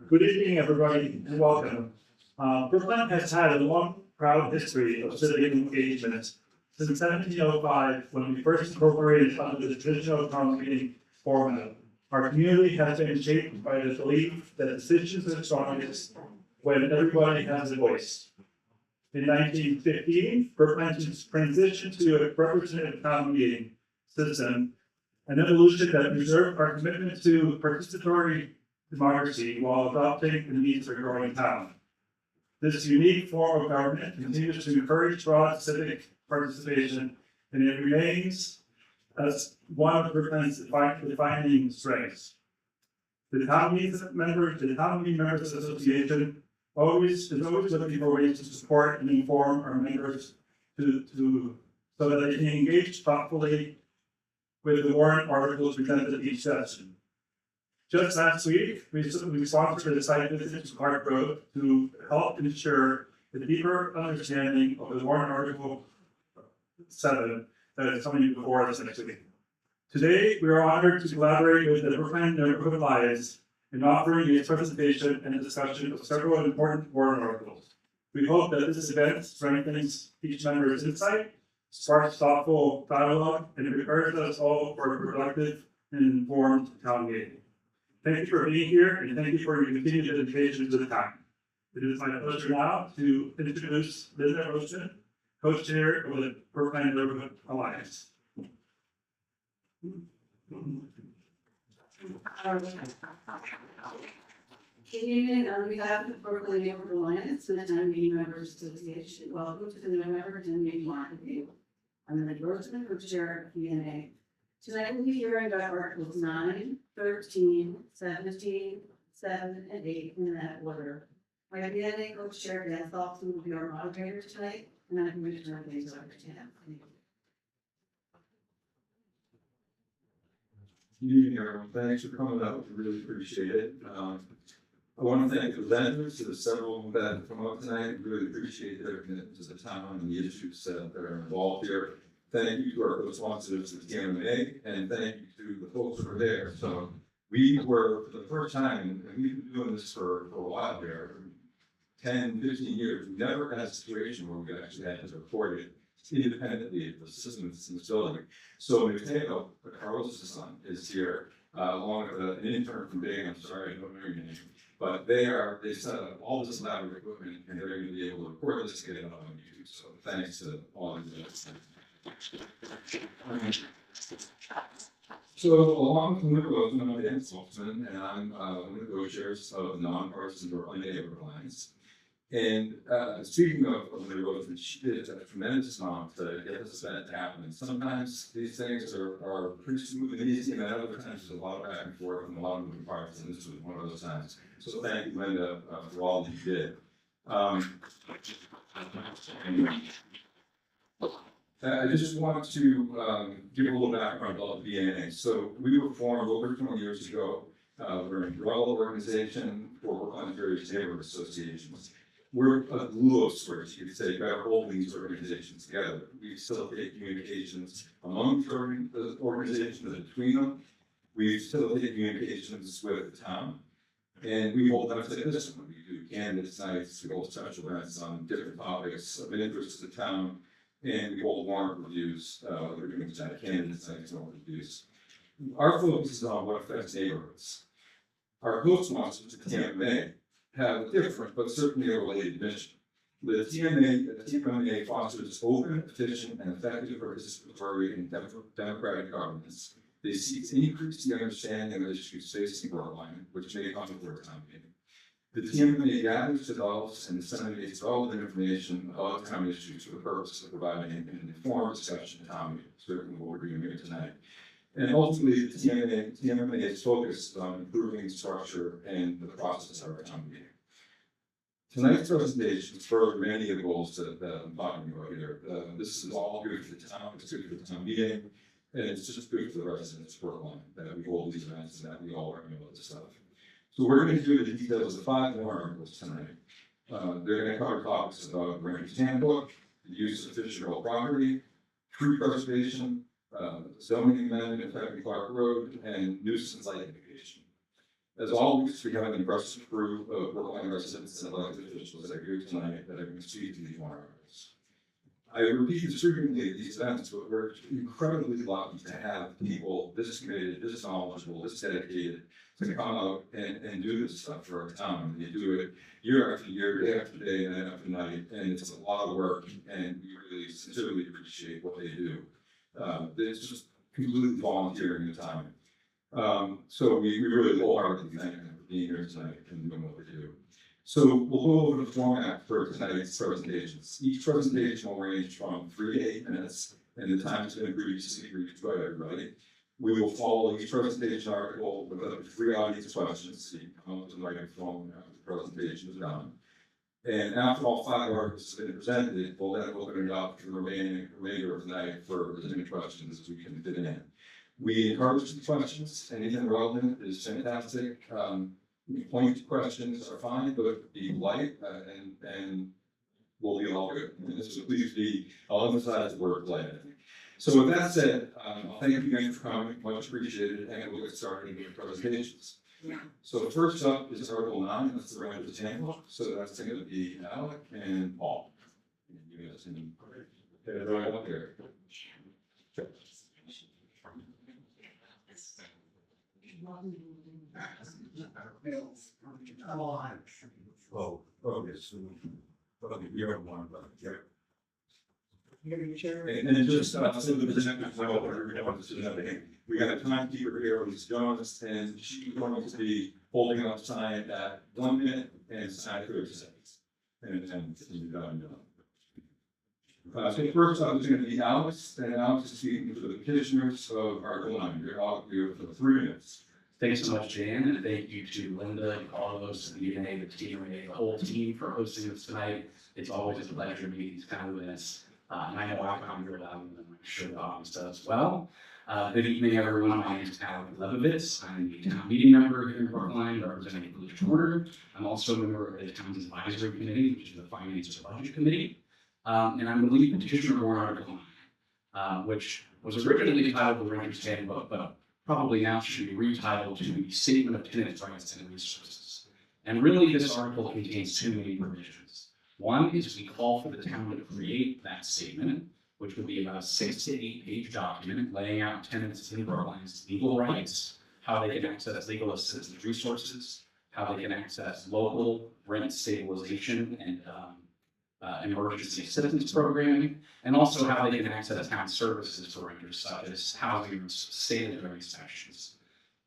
Good evening, everybody, and welcome. Brooklyn has had a long, proud history of civic engagement. Since 1705, when we first incorporated under the traditional town meeting format, our community has been shaped by the belief that decisions are strongest when everybody has a voice. In 1915, Brooklyn transitioned to a representative town meeting system, an evolution that preserved our commitment to participatory democracy while adopting the needs of a growing town. This unique form of government continues to encourage broad civic participation, and it remains as one of Brooklyn's defining strengths. The Town Meeting Members Association is always looking for ways to support and inform our members so that they can engage thoughtfully with the warrant articles presented at each session. Just last week, we sponsored a site visit to Park Road to help ensure a deeper understanding of the warrant article 7 that is coming before us next week. Today, we are honored to collaborate with the Brooklyn Neighborhood Alliance in offering a presentation and a discussion of several important warrant articles. We hope that this event strengthens each member's insight, sparks thoughtful dialogue, and prepares us all for a productive and informed town meeting. Thank you for being here, and thank you for your continued dedication to the town. It is my pleasure now to introduce Linda Rosen, co-chair of the Brooklyn Neighborhood Alliance. Good evening, on behalf of the Brooklyn Neighborhood Alliance and the Town Meeting Members Association, welcome to the November Town Meeting Market Meeting. I'm Linda Rosen, co-chair of BNA. Tonight we'll be hearing about Articles 9, 13, 17, 7, and 8 in that order. My BNA co-chair Dan Thompson will be our moderator tonight, and I'm going to turn things over to him. Good evening, everyone. Thanks for coming out. We really appreciate it. I want to thank the presenters, the several that have come up tonight. We really appreciate their commitment to the town and the issues that are involved here. Thank you to our co-sponsors, the TMMA, and thank you to the folks who are there. So we were, for the first time, and we've been doing this for a while here, 10, 15 years, we never had a situation where we actually had to report it independently of the systems in the building. So Mateo, Carlos' son, is here, along with an intern from Bing. I'm sorry, I don't know your name. But they set up all this elaborate equipment, and they're going to be able to record this, get it up on YouTube. So thanks to all of you. So along with Linda Rosen, I'm Dan Saltzman, and I'm one of the co-chairs of the nonpartisan Brooklyn Neighborhood Alliance. And speaking of Linda Rosen, she did a tremendous amount to get this event to happen. And sometimes these things are pretty smooth and easy, and at other times there's a lot of back and forth and a lot of moving parts, and this was one of those times. So thank you, Linda, for all that you did. I just want to give a little background about the BNA. So we were formed over 20 years ago. We're an umbrella organization for Brooklyn various neighborhood associations. We're a glue of sorts, you could say, by holding these organizations together. We facilitate communications among the organizations and between them. We facilitate communications with the town. And we hold events like this one. We do candidates nights, we hold special events on different topics of interest to the town. And we hold warrant reviews, we're doing candidates nights and warrant reviews. Our focus is on what affects neighborhoods. Our co-sponsors, the TMMA, have a different but certainly a related mission. The TMMA fosters open, efficient, and effective participatory and democratic governance. They seek to increase the understanding of issues facing Brooklyn, which may come before town meeting. The TMMA gathers, develops, and disseminates relevant information about town issues for the purpose of providing an informed discussion at town meeting, certainly what we're doing here tonight. And ultimately, the TMMA is focused on improving the structure and the process of our town meeting. Tonight's presentation is further many of the goals that I'm talking about here. This is all good for the town, it's good for the town meeting, and it's just good for the residents of Brooklyn that we hold these events and that we all learn about this stuff. So we're going to do the details of 5 warrant articles tonight. They're going to cover topics about Warrant's Handbook, the use of fish and real property, tree preservation, zoning amendment affecting Clark Road, and nuisance lighting mitigation. As always, we have an impressive crew of Brookline residents and elected officials that are here tonight that are going to speak to these warrant articles. I repeat this frequently at these events, but we're incredibly lucky to have people this committed, this knowledgeable, this dedicated to come out and do this stuff for our town. They do it year after year, day after day, night after night, and it's a lot of work, and we really sincerely appreciate what they do. It's just completely volunteering the time. So we really wholeheartedly thank them for being here tonight and doing what they do. So we'll go over the format for tonight's presentations. Each presentation will range from 3 to 8 minutes, and the time has been previously agreed by everybody. We will follow each presentation article with up to 3 audience questions, so you can come up to the microphone after the presentation is done. And after all 5 articles have been presented, we'll then open it up to the remainder of the night for as many questions as we can fit in. We encourage the questions. Anything relevant is fantastic. Point questions are fine, but be polite and we'll be all good. And so please I'll emphasize the word polite. So with that said, thank you again for coming, much appreciated, and we'll get started with the presentations. So first up is Article 9, that's the Ranger's Handbook. So that's going to be Alec and Paul. And you guys can get it right up here. Oh, okay, so you're one, but yeah. And just so the presenters know what we're doing this today, we got a timekeeper here, Ms. Jones, and she's going to be holding up sign at 1 minute and sign 30 seconds. And you're done. So first up is going to be Alex, and Alex is speaking for the petitioners of Article 9. You're all here for 3 minutes. Thanks so much, Jan, and thank you to Linda, Carlos, the BNA, the TMMA, the whole team for hosting this tonight. It's always a pleasure to meet these kind of events. And I know I found your value, and I'm sure the audience does as well. Good evening, everyone. My name is Alec Levovitz. I'm the town meeting member here in Brookline, representing the Village Corner. I'm also a member of the town's advisory committee, which is the Finance and Budget Committee. And I'm the lead petitioner for Article 9, which was originally titled the Ranger's Handbook, but probably now should be retitled to the Statement of Tenants' Rights and Resources. And really, this article contains 2 main provisions. One is we call for the town to create that statement, which would be about a 6 to 8 page document laying out tenants in Brookline's legal rights, how they can access legal assistance resources, how they can access local rent stabilization and emergency assistance programming, and also how they can access town services for renters such as housing or sanitary inspections.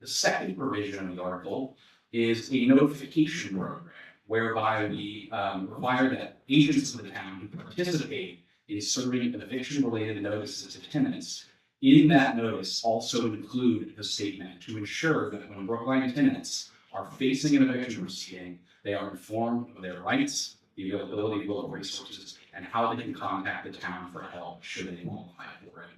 The second provision of the article is a notification program whereby we require that agents of the town who participate in serving eviction-related notices to tenants in that notice also include the statement to ensure that when Brookline tenants are facing an eviction proceeding, they are informed of their rights, the availability of local resources, and how they can contact the town for help should they qualify for it.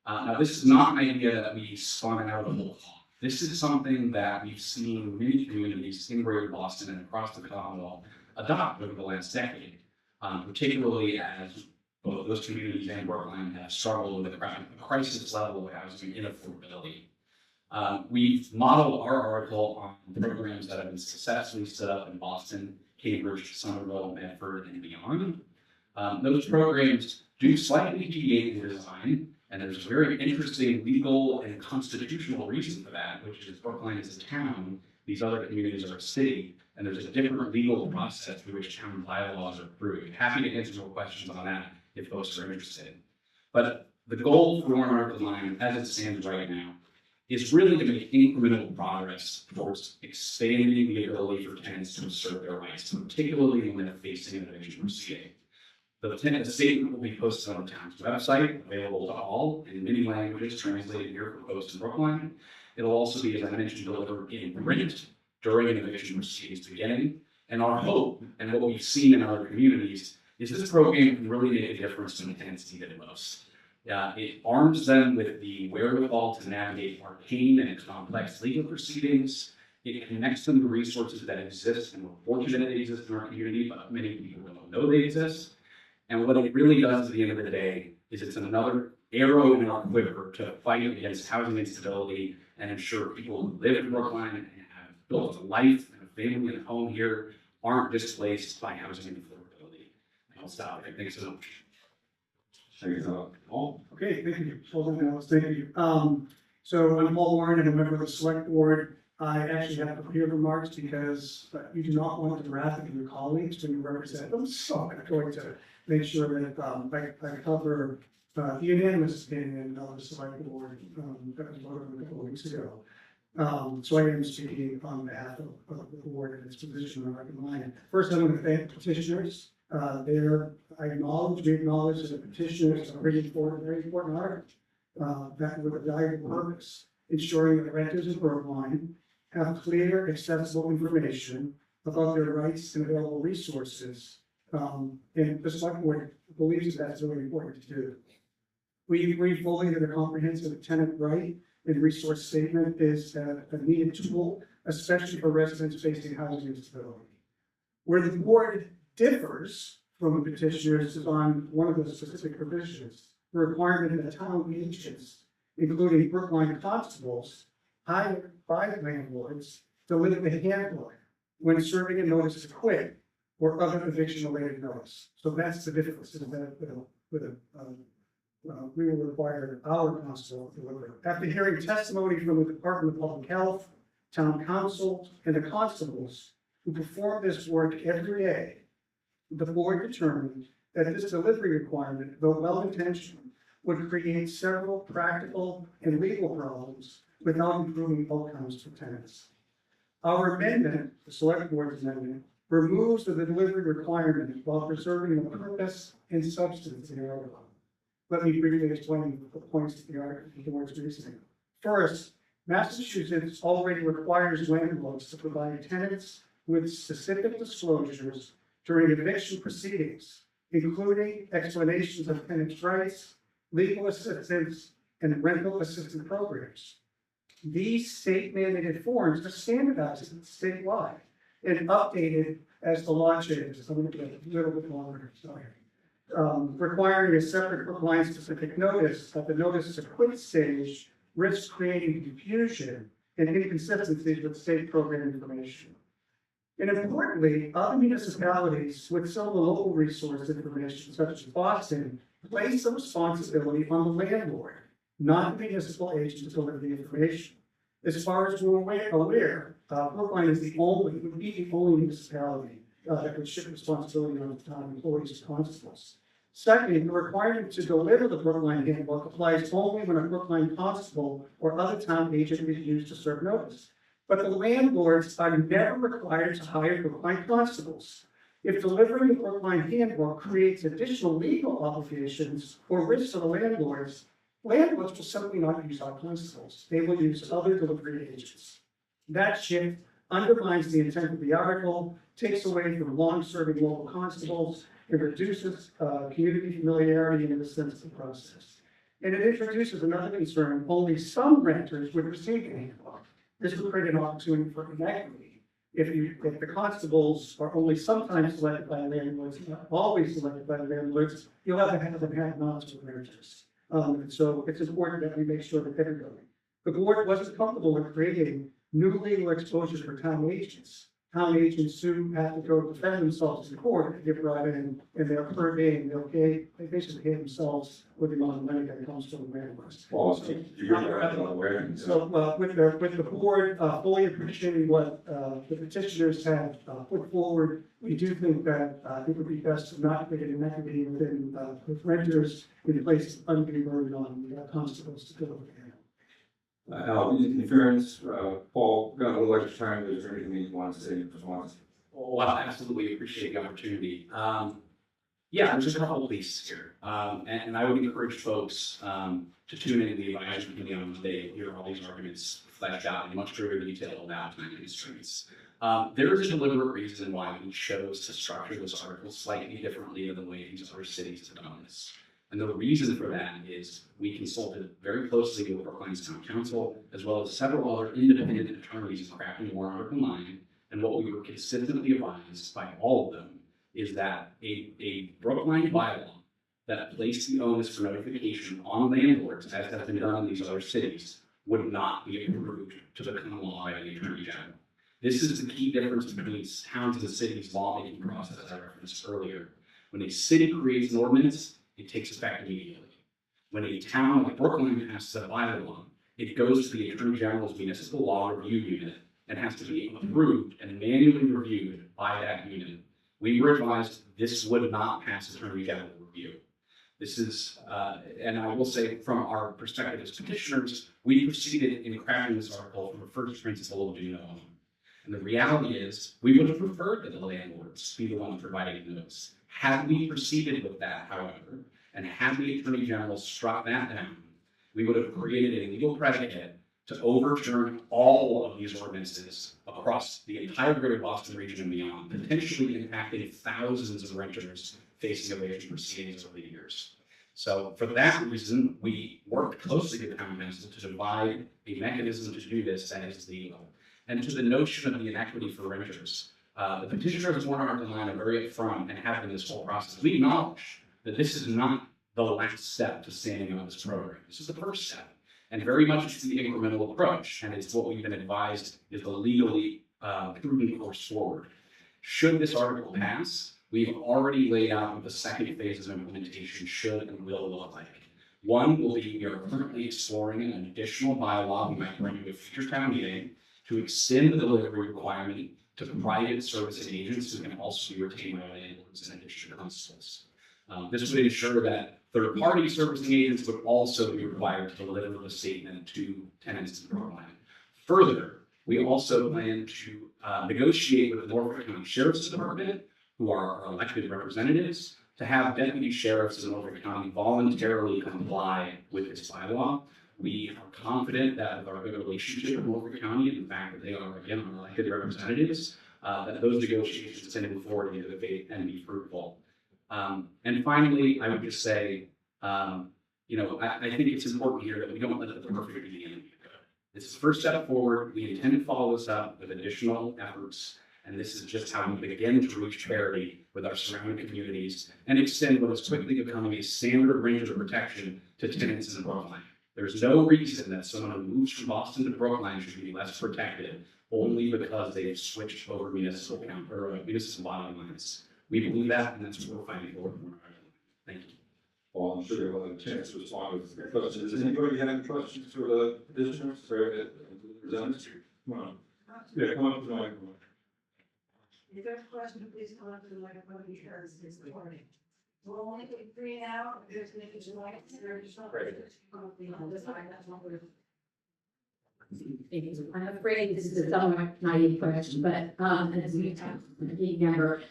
Now, this is not an idea that we spun out of the whole cloth. This is something that we've seen many communities in Greater Boston and across the Commonwealth adopt over the last decade, particularly as both those communities and Brookline have struggled with a crisis level of housing inaffordability. We've modeled our article on programs that have been successfully set up in Boston, Cambridge, Somerville, Medford, and beyond. Those programs do slightly deviate in design, and there's a very interesting legal and constitutional reason for that, which is Brookline is a town, these other communities are a city, and there's a different legal process through which town bylaws are approved. Happy to answer more questions on that if folks are interested. But the goal for Warrant Article 9, as it stands right now, is really to make incremental progress towards expanding the ability for tenants to assert their rights, particularly when they're facing an eviction proceeding. The tenant statement will be posted on the town's website, available to all in many languages, translated here for folks in Brookline. It'll also be, as I mentioned, delivered in print during an eviction proceedings beginning. And our hope, and what we've seen in other communities, is this program can really make a difference when the tenants need it most. It arms them with the wherewithal to navigate arcane and complex legal proceedings. It connects them to resources that exist, and we're fortunate they exist in our community, but many people don't know they exist. And what it really does at the end of the day is it's another arrow in our quiver to fight against housing instability and ensure people who live in Brookline and have built a life and a family and a home here aren't displaced by housing affordability. I'll stop there. Thanks so much. Paul? Okay, thank you. Hold on, Alice, thank you. So I'm Paul Warren, and I'm a member of the select board. I actually have prepared remarks because you do not want to wrath of your colleagues when you represent them. So I'm going to make sure that I cover the unanimous opinion of the select board that was voted on a couple of weeks ago. So I am speaking on behalf of the board and its position on Record Line. First, I want to thank petitioners. We acknowledge that the petitioners are bringing forward a very important article that with a valuable purpose, ensuring that renters in Brookline have clear, accessible information about their rights and available resources. And the select board believes that's really important to do. We agree fully that a comprehensive tenant right and resource statement is a needed tool, especially for residents facing housing instability. Where the board differs from the petitioners is on one of the specific provisions, the requirement that town agents, including Brookline constables, hired by landlords, deliver the handbook when serving a notice to quit or other eviction-related notice. So that's the difference we will require our constable to deliver. After hearing testimony from the Department of Public Health, Town Council, and the constables who perform this work every day, the board determined that this delivery requirement, though well-intentioned, would create several practical and legal problems without improving outcomes for tenants. Our amendment, the select board's amendment, removes the delivery requirement while preserving the purpose and substance of the article. Let me briefly explain the points of the article and the board's reasoning. First, Massachusetts already requires landlords to provide tenants with specific disclosures during eviction proceedings, including explanations of tenants' rights, legal assistance, and rental assistance programs. These state-mandated forms are standardized statewide and updated as the law changes. I'm going to get a little bit longer. Sorry. Requiring a separate Brookline-specific notice at the notice to quit stage risks creating confusion and inconsistencies with state program information. And importantly, other municipalities with some of the local resource information, such as Boston, place the responsibility on the landlord, not the municipal agent, to deliver the information. As far as we're aware, Brookline is would be the only municipality that would shift responsibility on town employees and constables. Second, the requirement to deliver the Brookline handbook applies only when a Brookline constable or other town agent is used to serve notice. But the landlords are never required to hire Brookline constables. If delivering the Brookline handbook creates additional legal obligations or risks to the landlords will simply not use our constables. They will use other delivery agents. That shift undermines the intent of the article, takes away from long-serving local constables, and reduces community familiarity and the sense of the process. And it introduces another concern: only some renters would receive a handbook. This would create an opportunity for inequity. If the constables are only sometimes selected by landlords, not always selected by landlords, you'll have to have them have knowledge of renters. So it's important that we make sure that everybody. The board wasn't comfortable with creating new legal exposures for town agents. Town agents who have to go defend themselves in court if they're brought in, and they're per day, they basically pay themselves with the amount of money that comes from the landlords. Well, so with the board fully appreciating what the petitioners have put forward, we do think that it would be best to not create an inequity within with renters in place of undue burden on the constables to deliver. In fairness, Paul, got a little extra time. Is there anything you want to say in response? Well, I absolutely appreciate the opportunity. Yeah, there's just a couple of pieces here. And I would encourage folks to tune into the advisory committee on Monday and hear all these arguments fleshed out in much greater detail about time constraints. There is a deliberate reason why we chose to structure this article slightly differently than the way these other cities have done this. And the reason for that is we consulted very closely with Brookline's Town Council, as well as several other independent attorneys in crafting Warrant Article 9. And what we were consistently advised by all of them is that a Brookline bylaw that place the onus for notification on landlords, as has been done in these other cities, would not be approved to become law by the Attorney General. This is the key difference between towns and cities' lawmaking process, as I referenced earlier. When a city creates an ordinance, it takes effect immediately. When a town like Brooklyn has to bylaw, it goes to the Attorney General's municipal law review unit and has to be approved and manually reviewed by that unit. We were advised this would not pass Attorney General review. This is, and I will say from our perspective as petitioners, we proceeded in crafting this article from a first principle of do no harm. And the reality is, we would have preferred that the landlords be the ones providing the notice. Had we proceeded with that, however, and had the Attorney General struck that down, we would have created a legal predicate to overturn all of these ordinances across the entire greater Boston region and beyond, potentially impacting thousands of renters facing eviction proceedings over the years. So for that reason, we worked closely with the town council to devise a mechanism to do this that is legal. And to the notion of the inequity for renters, the petitioners warned our line are very upfront and have been this whole process. We acknowledge that this is not the last step to standing on this program. This is the first step. And very much it's the incremental approach, and it's what we've been advised is the legally prudent course forward. Should this article pass, we've already laid out what the second phase of implementation should and will look like. One will be we are currently exploring an additional bylaw we might bring to a future town meeting to extend the delivery requirement to private servicing agents who can also be retained by landlords in addition to constables. This would ensure that third-party servicing agents would also be required to deliver the statement to tenants in Brooklyn. Further, we also plan to negotiate with the Norfolk County Sheriff's Department, who are our elected representatives, to have deputy sheriffs in Norfolk County voluntarily comply with this bylaw. We are confident that with our good relationship with Norfolk County and the fact that they are, again, our elected representatives, that those negotiations can move forward in good faith and be fruitful. And finally, I would just say, I think it's important here that we don't let the perfect be the enemy of good. It's the first step forward. We intend to follow this up with additional efforts, and this is just how we begin to reach parity with our surrounding communities and extend what is quickly becoming a standard range of protection to tenants in Brooklyn. There's no reason that someone who moves from Boston to Brooklyn should be less protected only because they've switched over municipal bottom lines. We believe that, and that's what we're fighting for. Thank you. Well, I'm sure you'll have a chance to respond to the questions. Does anybody have any questions for the petitioners or representatives? Come on. Yeah, come up to the microphone. If there's a question, please come up to the microphone because it's recording. We'll only take 3 now. If there's any additional items, there's no questions. I'm afraid this is a somewhat naive question, but as we talk, member,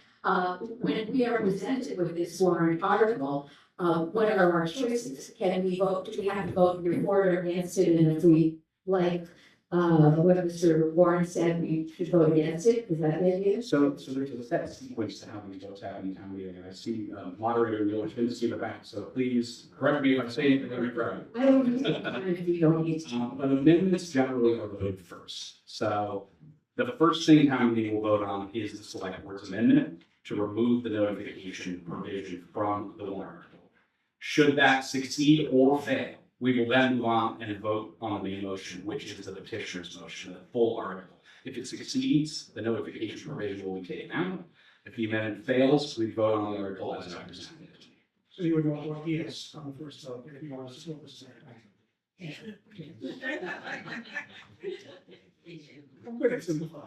when we are presented with this warrant article, what are our choices? Can we vote? Do we have to vote for it or against it? And if we like what Mr. Warren said, we should vote against it. Is that the idea? So there's a set sequence to how these votes happen in town meeting. And I see moderator Neil has been in the back, so please correct me if I say anything incorrect. I don't know if you don't need to. But amendments generally are voted first. So the first thing town meeting will vote on is the select board's amendment to remove the notification provision from the warrant article. Should that succeed or fail, we will then move on and vote on the main motion, which is the petitioner's motion, the full article. If it succeeds, the notification provision will be taken out. If the amendment fails, we vote on the article as I presented. So you would vote yes on the first vote if you want to split the second. I'm going to simplify.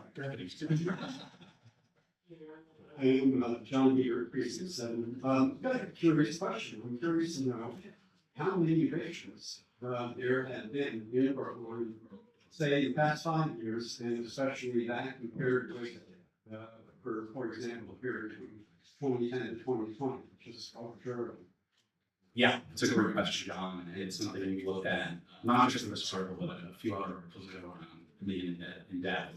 I am John Beaver, Precinct 7. Got a curious question. I'm curious to know how many evictions there have been in Brooklyn, say, the past 5 years, and especially that compared with, for example, the period between 2010 to 2020, which is arbitrary. Yeah, it's a great question, John. And it's something we looked at, not just in this article, but a few other articles that are in depth.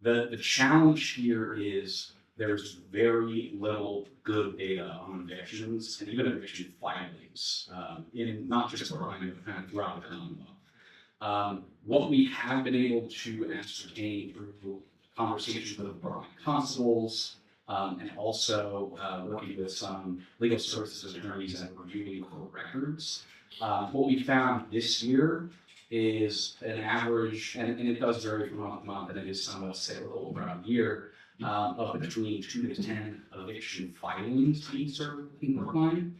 The challenge here is there's very little good data on evictions and even eviction filings in not just Brooklyn, but kind of throughout the Commonwealth. What we have been able to ascertain through conversations with Brooklyn constables, and also working with some legal services attorneys and reviewing court records. What we found this year is an average, and it does vary from month to month, and it is somewhat cyclical throughout the year, of between 2 to 10 eviction filings being served in Brookline.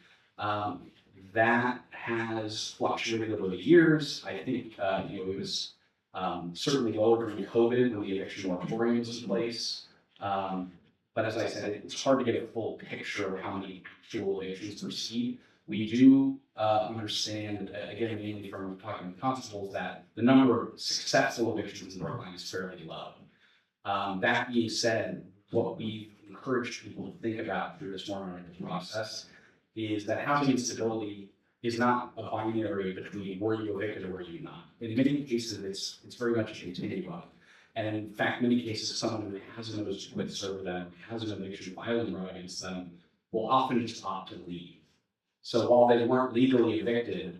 That has fluctuated over the years. I think it was certainly lower during COVID when the eviction moratorium was in place. But as I said, it's hard to get a full picture of how many actual evictions proceed. We do understand, again, mainly from talking with constables, that the number of successful evictions in Brookline is fairly low. That being said, what we encourage people to think about through this warrant process is that housing instability is not a binary between were you evicted or were you not. In many cases, it's very much a continuum. And in fact, many cases, someone who has a notice to quit serve them, has an eviction filing right against them, will often just opt to leave. So while they weren't legally evicted,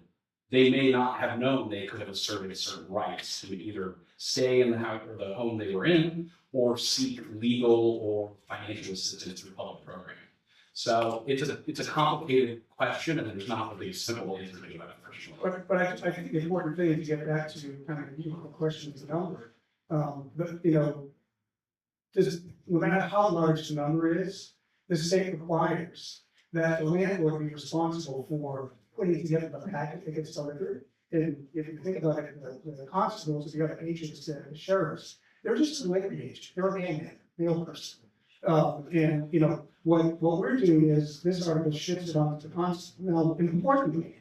they may not have known they could have asserted certain rights to either stay in the house or the home they were in, or seek legal or financial assistance through public programming. So it's a complicated question, and there's not really a simple answer to that question. But I think the important thing is to get back to kind of the questions of number. But no matter how large the number is, the state requires that the landlord be responsible for putting together the packet that gets delivered. And if you think about it, the constables, the other agents, the sheriffs, they're just a delivery agent. They're a mail person. And what we're doing is this article shifts it on to the constable. Now, importantly,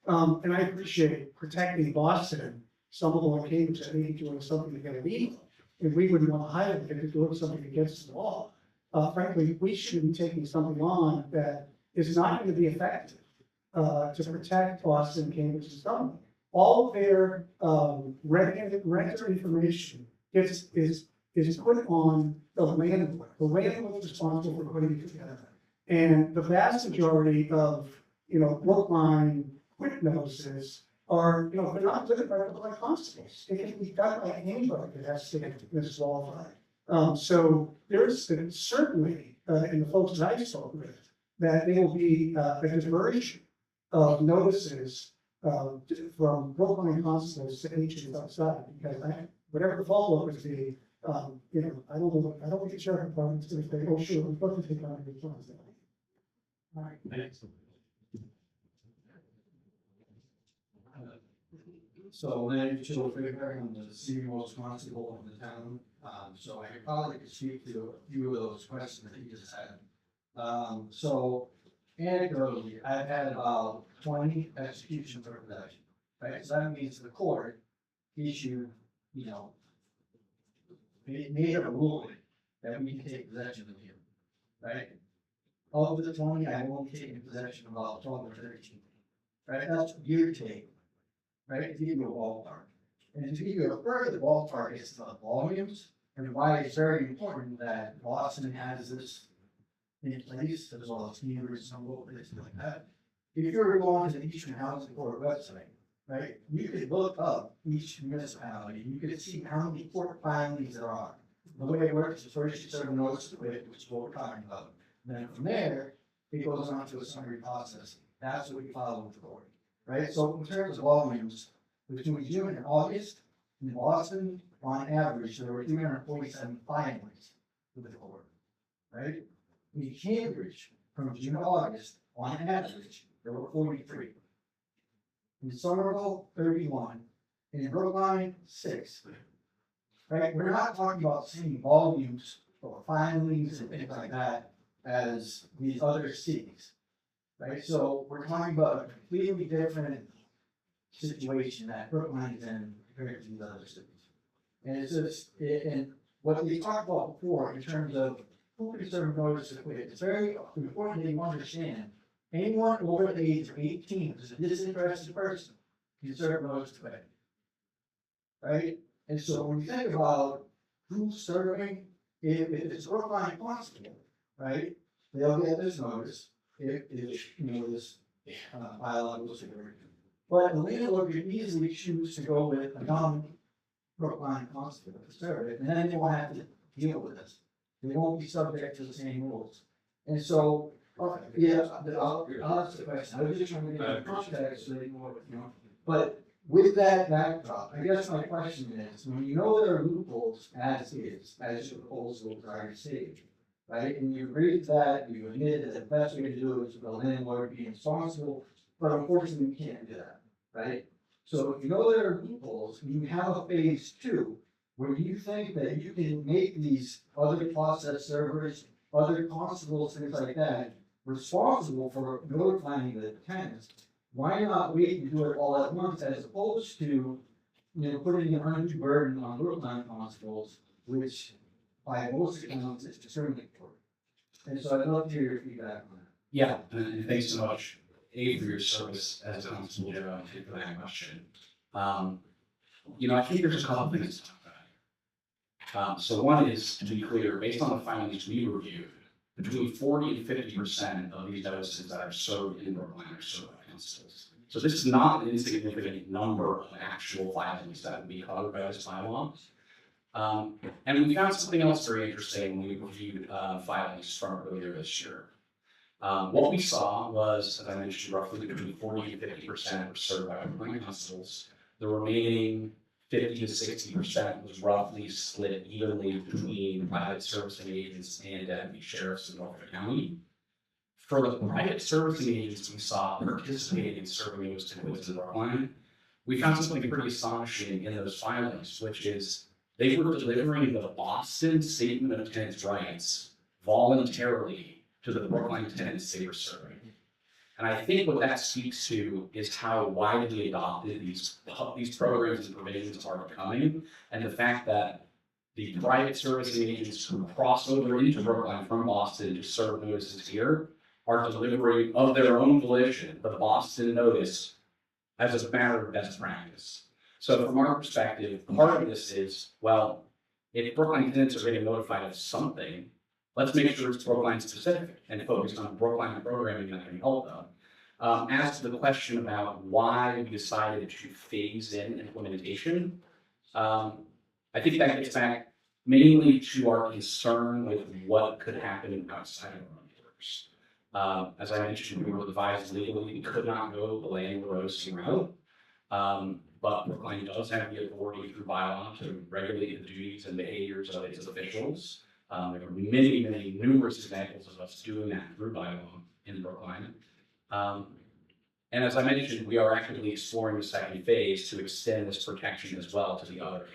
and I appreciate protecting Boston, someone like Cambridge that may be doing something to get illegal, and we wouldn't want to hire them if they're doing something against the law. Frankly, we shouldn't be taking something on that is not going to be effective to protect Boston, Cambridge, and someone. All of their renter information is put on the landlord. The landlord is responsible for putting it together. And the vast majority of Brookline quit notices are they're not delivered by constables. It can be done by anybody that has to get disqualified. So there's certainly in the folks that I spoke with that there will be a diversion of notices from Brookline constables to agents outside, because whatever the follow-up is be, I don't think the sheriff department's going to say, oh, sure, we're supposed to take on the responsibility. All right. Thanks. So then Jill Fairbairn, I'm the senior most constable in the town. So I probably could speak to a few of those questions that you just had. So anecdotally, I've had about 20 executions for possession, right? So that means the court issued, made a ruling that we can take possession of him, right? Of the 20, I've only taken possession of about 12 or 13, right? That's year to date, right? To give you a ballpark. And to give you a further ballpark, it's the volumes and why it's very important that Boston has this in place, as well as Cambridge, some local places like that. If you were going to the Eastern Housing Board website, right, you could look up each municipality, you could see how many court filings there are. The way it works is first you serve a notice to quit, which is what we're talking about. Then from there, it goes on to a summary process. That's what we follow with the court, right? So in terms of volumes, between June and August, in Boston, on average, there were 347 filings with the court, right? In Cambridge, from June to August, on average, there were 43. In Somerville, 31. In Brookline, 6. Right? We're not talking about the same volumes or filings and things like that as these other cities. Right? So we're talking about a completely different situation that Brookline is in compared to these other cities. And it's just, and what we talked about before in terms of who can serve notice to quit, it's very important that you understand anyone over the age of 18 who's a disinterested person can serve notice to quit. Right? And so when you think about who's serving, if it's Brookline constable, right, they'll get this notice if this biological security. But the landlord could easily choose to go with a non-Brookline constable to serve it, and then they won't have to deal with this. they won't be subject to the same rules. And so, yeah, I'll ask the question, I was just trying to get the context so they know what, you know. But with that backdrop, I guess my question is, when you know there are loopholes as is, as your proposal is already stated, right? And you agree with that, you admit that the best way to do it is for the landlord being responsible, but unfortunately we can't do that, right? So if you know there are loopholes, and you have a phase two, where you think that you can make these other process servers, other constables, things like that, responsible for notifying the tenants, why not wait and do it all at once as opposed to, putting an undue burden on Brookline constables, which by most accounts is discriminatory. And so I'd love to hear your feedback on that. Yeah, and thanks so much, A, for your service as a constable, Joe, and for that question. I think there's a couple things to talk about. So one is, to be clear, based on the findings we reviewed, between 40 and 50% of these notices that are served in Brookline are served by constables. So this is not an insignificant number of actual filings that would be covered by this bylaw. And we found something else very interesting when we reviewed filings from earlier this year. What we saw was, as I mentioned, roughly between 40 and 50% were served by Brookline constables. The remaining 50 to 60% was roughly split evenly between private servicing agents and deputy sheriffs in Norfolk County. For the private servicing agents we saw participating in serving those delinquents in Brookline, we found something pretty astonishing in those filings, which is they were delivering the Boston Statement of Tenants' Rights voluntarily to the Brookline tenants they were serving. And I think what that speaks to is how widely adopted these programs and provisions are becoming, and the fact that the private servicing agents who cross over into Brookline from Boston to serve notices here are delivering of their own volition the Boston notice as a matter of best practice. So from our perspective, part of this is, well, if Brookline tenants are getting notified of something, let's make sure it's Brookline specific and focused on Brookline programming that can help them. As to the question about why we decided to phase in implementation, I think that gets back mainly to our concern with what could happen outside of our borders. As I mentioned, we were advised legally we could not go the landlord route, but Brookline does have the authority through bylaw to regulate the duties and behaviors of its officials. There are many, numerous examples of us doing that through bylaw in Brookline. And as I mentioned, we are actively exploring the second phase to extend this protection as well to the other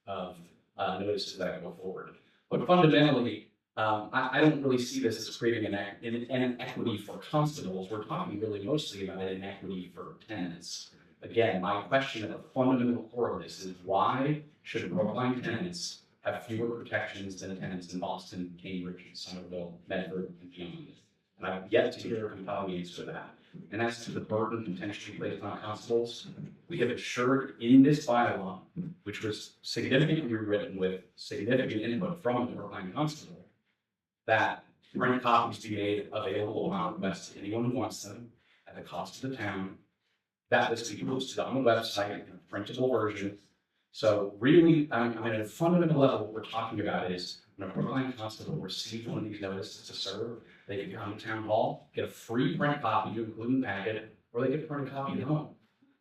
half of notices that go forward. But fundamentally, I don't really see this as creating an inequity for constables. We're talking really mostly about an inequity for tenants. Again, my question at the fundamental core of this is why should Brookline tenants have fewer protections than tenants in Boston, Cambridge, Somerville, Medford, and beyond? And I've yet to hear a compelling answer to that. And as to the burden potentially placed on constables, we have ensured in this bylaw, which was significantly rewritten with significant input from the Brookline constable, that print copies be made available on request to anyone who wants them at the cost of the town. That list be posted on the website in a printable version. So really, at a fundamental level, what we're talking about is when a Brookline constable receives one of these notices to serve, they can come to town hall, get a free print copy to include in the packet, or they can print a copy at home.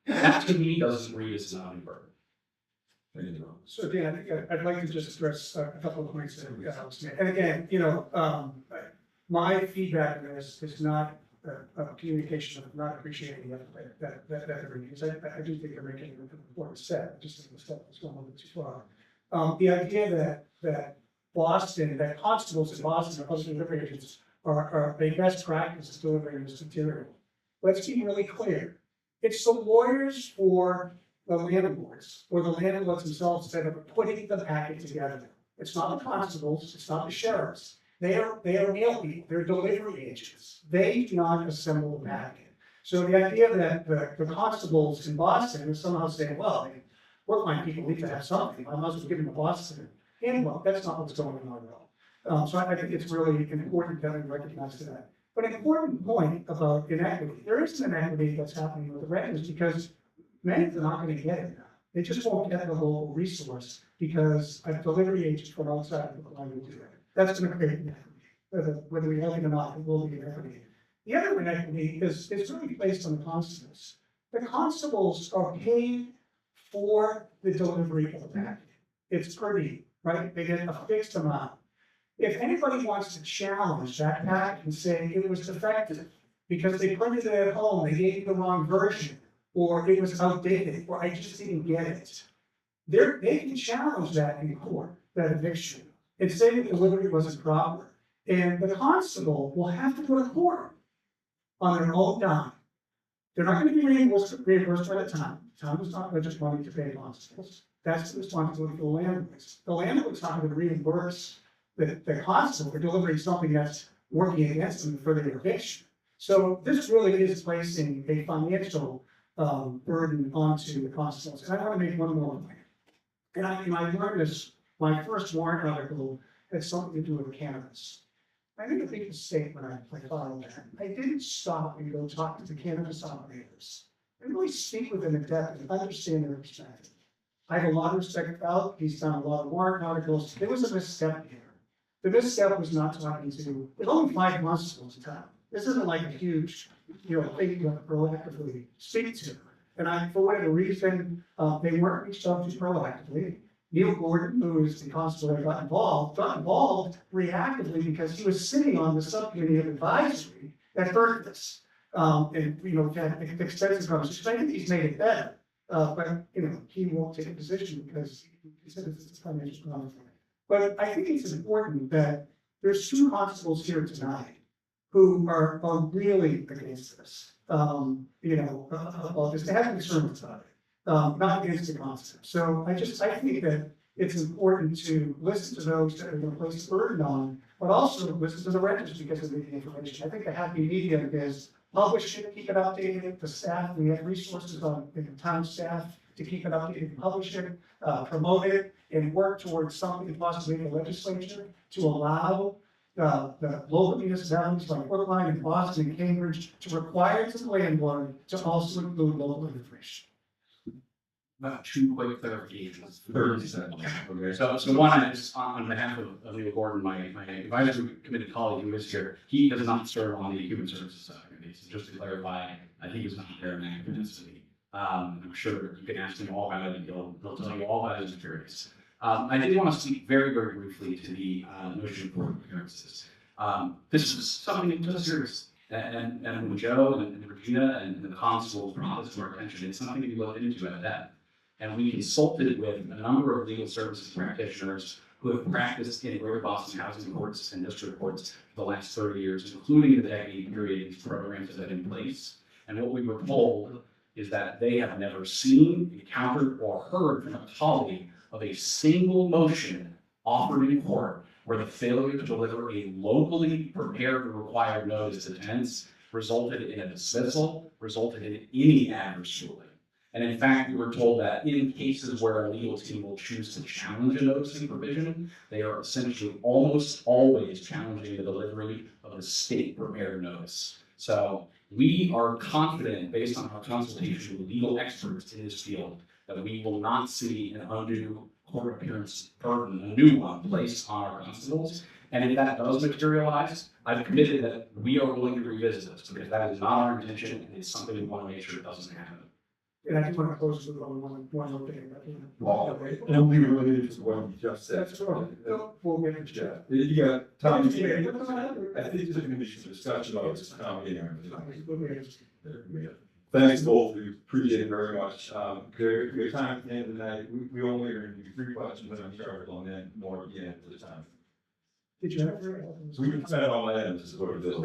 That to me doesn't read as an burden. So Dan, I'd like to just address a couple of points that was made. And again, my feedback on this is not a communication of not appreciating that they're reading. I do think they're making an important step. I just think the step is going a little bit too far. The idea that constables in Boston or other delivery agents are a best practice of delivering this material. Let's be really clear. It's the lawyers for the landlords or the landlords themselves that are putting the packet together. It's not the constables, it's not the sheriffs. They are mail people, they're delivery agents. They do not assemble the packet. So the idea that the constables in Boston are somehow saying, well, Brookline people need to have something, I must have given the Boston handbook, that's not what's going on at all. So I think it's really important that we recognize that. But an important point about inequity, there is an inequity that's happening with the records because many of them aren't going to get it now. They just won't get the local resource because a delivery agent from outside of the line will do it. That's going to create inequity. Whether we like it or not, it will be inequity. The other inequity is really based on the constables. The constables are paid for the delivery of the packet. It's per diem, right? They get a fixed amount. If anybody wants to challenge that packet and say it was defective because they printed it at home, they gave you the wrong version, or it was outdated, or I just didn't get it, they can challenge that in court, that eviction, and say the delivery wasn't proper. And the constable will have to go to court on their own dime. They're not going to be reimbursed by the town. The town is not going to just money to pay constables. That's the responsibility for the landlords. The landlord's not going to reimburse the constable for delivering something that's working against them for their eviction. So this really is placing a financial burden onto the constables. And I want to make one more point. And I learned this, my first warrant article had something to do with cannabis. I made a big mistake when I filed that. I didn't stop and go talk to the cannabis operators and really speak with them in depth and understand their perspective. I have a lot of respect for Al. He's done a lot of warrant articles. There was a misstep here. The misstep was not talking to, there's only 5 constables in town. This isn't like a huge, thing you have to proactively speak to. And for whatever reason, they weren't reached out to proactively. Neil Gordon, who is the constable that got involved reactively because he was sitting on the subcommittee of advisory that heard this. And, had extensive conversations. I think he's made it better. But, he won't take a position because he said it's a financial conflict. But I think it's important that there's 2 constables here tonight who are really against this. Just to have concerns about it. Not against the concept. So I think that it's important to listen to those that are going to place the burden on, but also listen to the renters because of the information. I think the happy medium is publish it, keep it updated. The staff, we have resources on the town staff to keep it updated, publish it, promote it, and work towards something possibly in the legislature to allow the local municipalities like Brookline and Boston and Cambridge to require the landlord to also include local information. About 2 quick clarifications. 30 seconds. Okay. So one is on behalf of Neil Gordon, my advisory committee colleague who is here, he does not serve on the Human Services Committee. So just to clarify, he was not there in that capacity. I'm sure you can ask him all about it and he'll tell you all about his experience. I did want to speak very, very briefly to the notion of court appearances. This is something just serious. And when Joe and Regina and the constables brought this to our attention, it's something we looked into at that. And we consulted with a number of legal services practitioners who have practiced in Greater Boston housing courts and district courts for the last 30 years, including the decade period these programs have been in place. And what we were told is that they have never seen, encountered, or heard from a colleague of a single motion offered in court where the failure to deliver a locally prepared and required notice to tenants resulted in a dismissal, resulted in any adverse ruling. And in fact, we were told that in cases where a legal team will choose to challenge a noticing provision, they are essentially almost always challenging the delivery of a state prepared notice. So we are confident, based on our consultation with legal experts in this field, that we will not see an undue court appearance burden, a new one placed on our constables. And if that does materialize, I've committed that we are willing to revisit this because that is not our intention and it's something we want to make sure it doesn't happen. And I just want to close with one other thing. Well, only related to what you just said. That's right. We'll get into that. You got time. I think there's going to be some discussion about this Thanks both. We appreciate it very much. Your time at the end of the night. We only are going to do 3 questions on each article and then more at the end of the time. Did you have? We can spend all that and just go to this. Do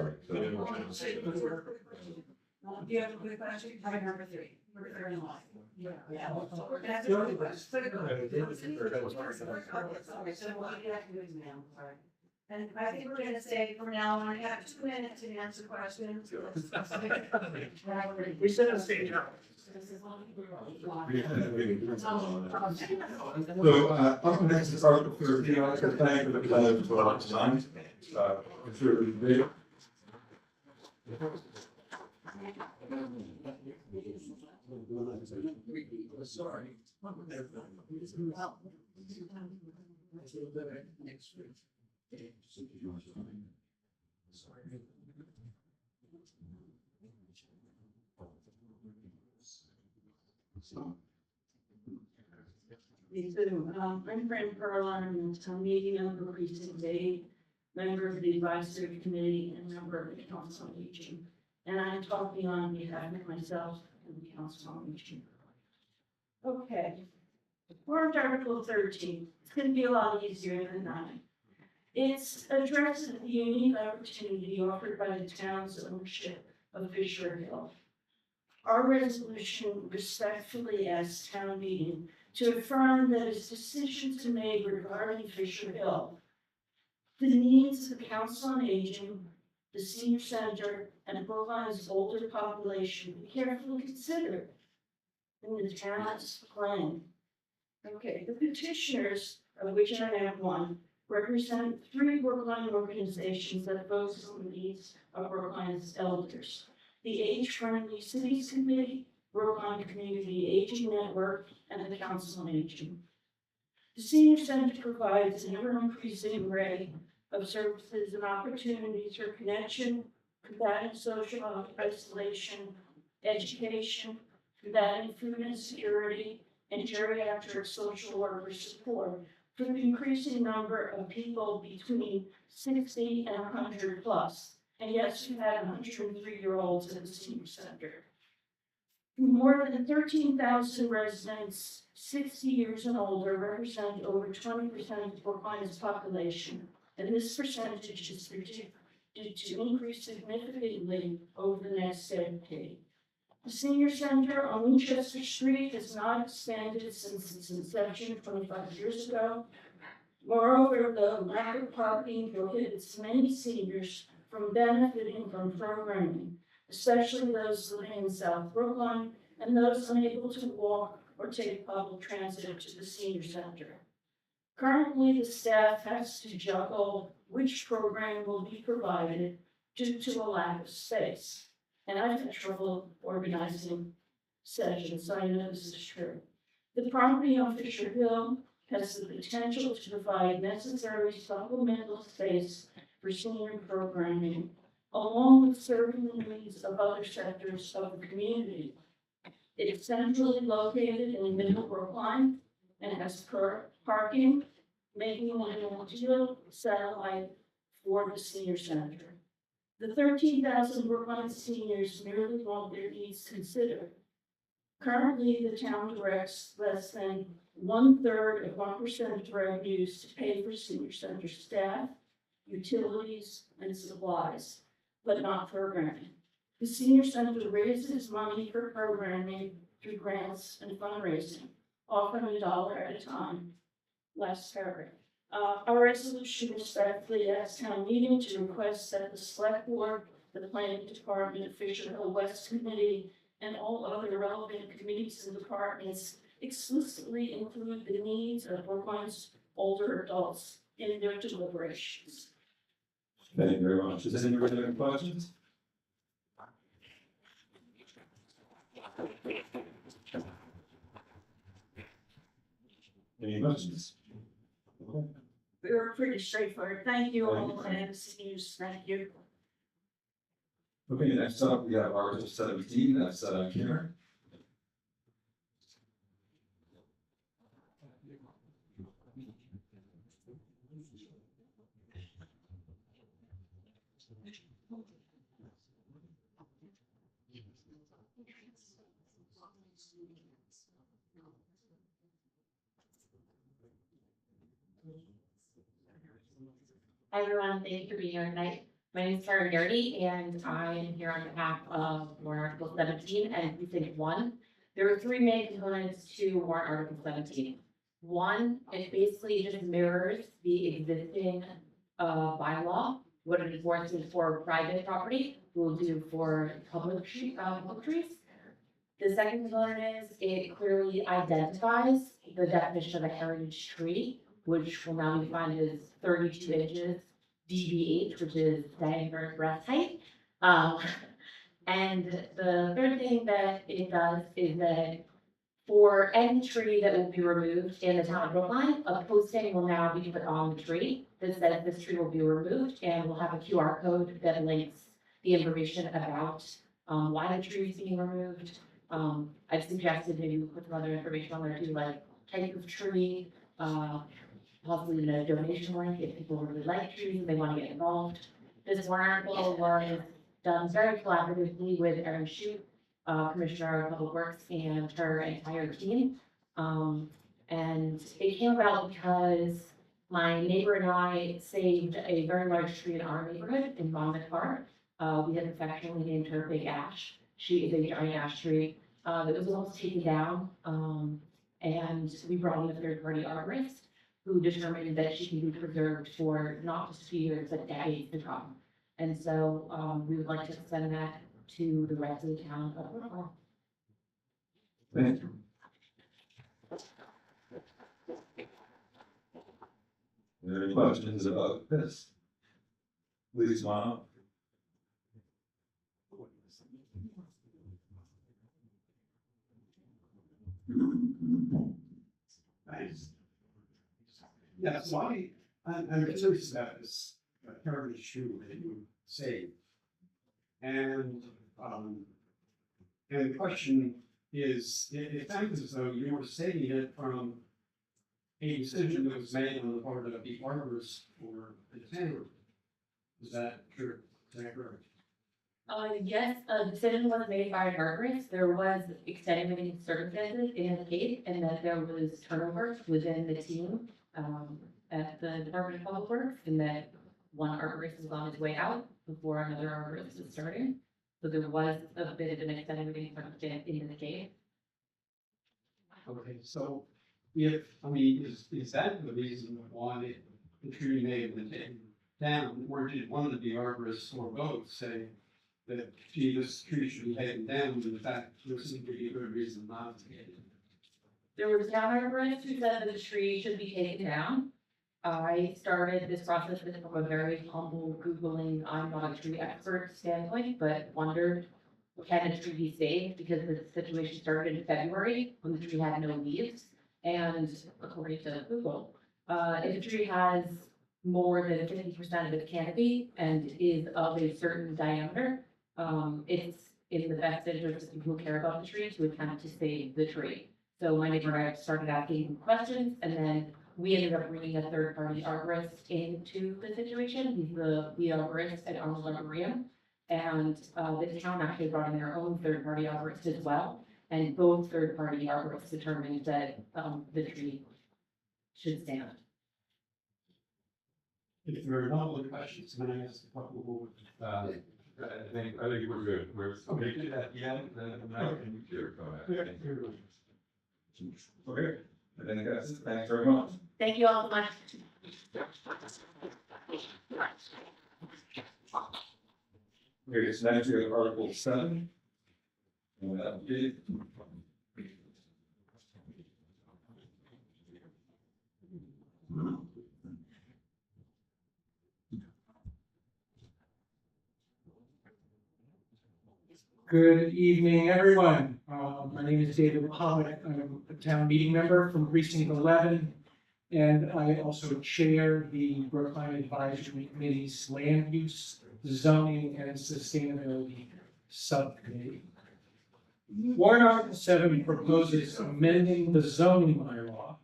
you have a quick question? Item number 3. We're third in line. Yeah. That's the only question. So what you have to do is now, sorry. And I think we're gonna say from now on, you have 2 minutes to answer questions. We said a stage. So, up next is Article 13. I'd like to thank the pledge for our time. Sorry. I'm Fran Pearl, I'm the town meeting member, precinct 8, member of the advisory committee, and member of the council on aging. And I'm talking on behalf of myself and the council on aging. Okay, warrant article 13, it's gonna be a lot easier than that. It's addresses the unique opportunity offered by the town's ownership of Fisher Hill. Our resolution respectfully asks town meeting to affirm that its decisions are made regarding Fisher Hill, the needs of the council on aging, the senior center, and Brookline's older population be carefully considered in the town's plan. Okay, the petitioners, of which I am one, represent 3 Brookline organizations that focus on the needs of Brookline's elders. The Age Friendly Cities Committee, Brookline Community Aging Network, and the Council on Aging. The Senior Center provides an ever-increasing array of services and opportunities for connection, combating social isolation, education, combating food insecurity, and geriatric social worker support for the increasing number of people between 60 and 100 plus. And yes, we had 103-year-olds at the senior center. More than 13,000 residents 60 years and older represent over 20% of Brookline's population, and this percentage is predicted to increase significantly over the next decade. The senior center on Winchester Street has not expanded since its inception 25 years ago. Moreover, the lack of parking prohibits many seniors from benefiting from programming, especially those living in South Brookline and those unable to walk or take public transit to the senior center. Currently, the staff has to juggle which program will be provided due to a lack of space. And I've had trouble organizing sessions, so I know this is true. The property on Fisher Hill has the potential to provide necessary supplemental space for senior programming, along with serving the needs of other sectors of the community. It is centrally located in Middle Brookline and has parking, making it an ideal satellite for the senior center. The 13,000 Brookline seniors merely want their needs considered. Currently, the town directs less than 1/3 of 1% of revenues to pay for senior center staff, utilities, and supplies, but not programming. The senior center raises money for programming through grants and fundraising, often $1 at a time. Last paragraph. Our resolution respectfully asks town meeting to request that the select board, the planning department, Fisher Hill West Committee, and all other relevant committees and departments explicitly include the needs of Brookline's older adults in their deliberations. Thank you very much. Does anybody have any questions? Any questions? Okay. We were pretty straightforward. Thank you all, and seniors, thank you. Okay, next up, we have Article 17, that's Karen. Hi everyone, thank you for being here tonight. My name is Karen Garrity and I am here on behalf of Warrant Article 17 and Precinct 1. There are 3 main components to Warrant Article 17. One, it basically just mirrors the existing bylaw, what it enforces for private property, we'll do for public trees. The second component is it clearly identifies the definition of a heritage tree, which will now be defined as 32 inches DBH, which is diameter breast height. And the third thing that it does is that For any tree that will be removed in the town of Brookline, a posting will now be put on the tree that says this tree will be removed, and we'll have a QR code that links the information about why the tree is being removed. I've suggested maybe we put some other information on there too, like type of tree, possibly even a donation link if people really like trees and they want to get involved. This warrant article was done very collaboratively with Erin Shute, Commissioner of Public Works, and her entire team. And it came about because my neighbor and I saved a very large tree in our neighborhood in Monmouth Park. We had affectionately named her Big Ash. She is a giant ash tree that was almost taken down. And we brought in a third-party arborist who determined that she can be preserved for not just a few years, but decades to come. And so we would like to extend that to the rest of the town of Brookline. Thank you. Are there any questions about this? Please come on up. Thanks. Yeah, so I'm curious about this heritage shoe that you saved. And the question is, it sounds as though you were saving it from a decision that was made on the part of the arborist or the tanner. Is that true? Is that correct? Yes, a decision was made by an arborist. There was extenuating circumstances in the case, and that there was turnover within the team at the Department of Public Works, and that one arborist was on his way out before another arborist was starting. So there was a bit of an extenuating circumstance in the case. Okay, so is that the reason why the tree may have been taken down, or did one of the arborists or both say that, gee, this tree should be taken down, and in fact, there seemed to be a good reason not to take it? There was town arborist who said that the tree should be taken down. I started this process from a very humble Googling, I'm not a tree expert standpoint, but wondered, can a tree be saved? Because the situation started in February when the tree had no leaves. And according to Google, if a tree has more than 50% of its canopy and is of a certain diameter, it's in the best interest of people who care about the tree to attempt to save the tree. So my neighbor and I started asking questions, and then we ended up bringing a third-party arborist into the situation. He's the lead arborist at Arnold Arboretum, and the town actually brought in their own third-party arborist as well. And both third-party arborists determined that the tree should stand. If there are no other questions, can I ask a couple more? I think we're good. We're okay at the end, then I can hear from it. Okay, I think that's it. Thanks very much. Thank you all so much. Okay, so next we have Article 7. And that would be. Good evening, everyone. My name is David Pollock. I'm a town meeting member from Precinct 11, and I also chair the Brookline Advisory Committee's Land Use, Zoning, and Sustainability Subcommittee. Warrant Article 7 proposes amending the zoning bylaw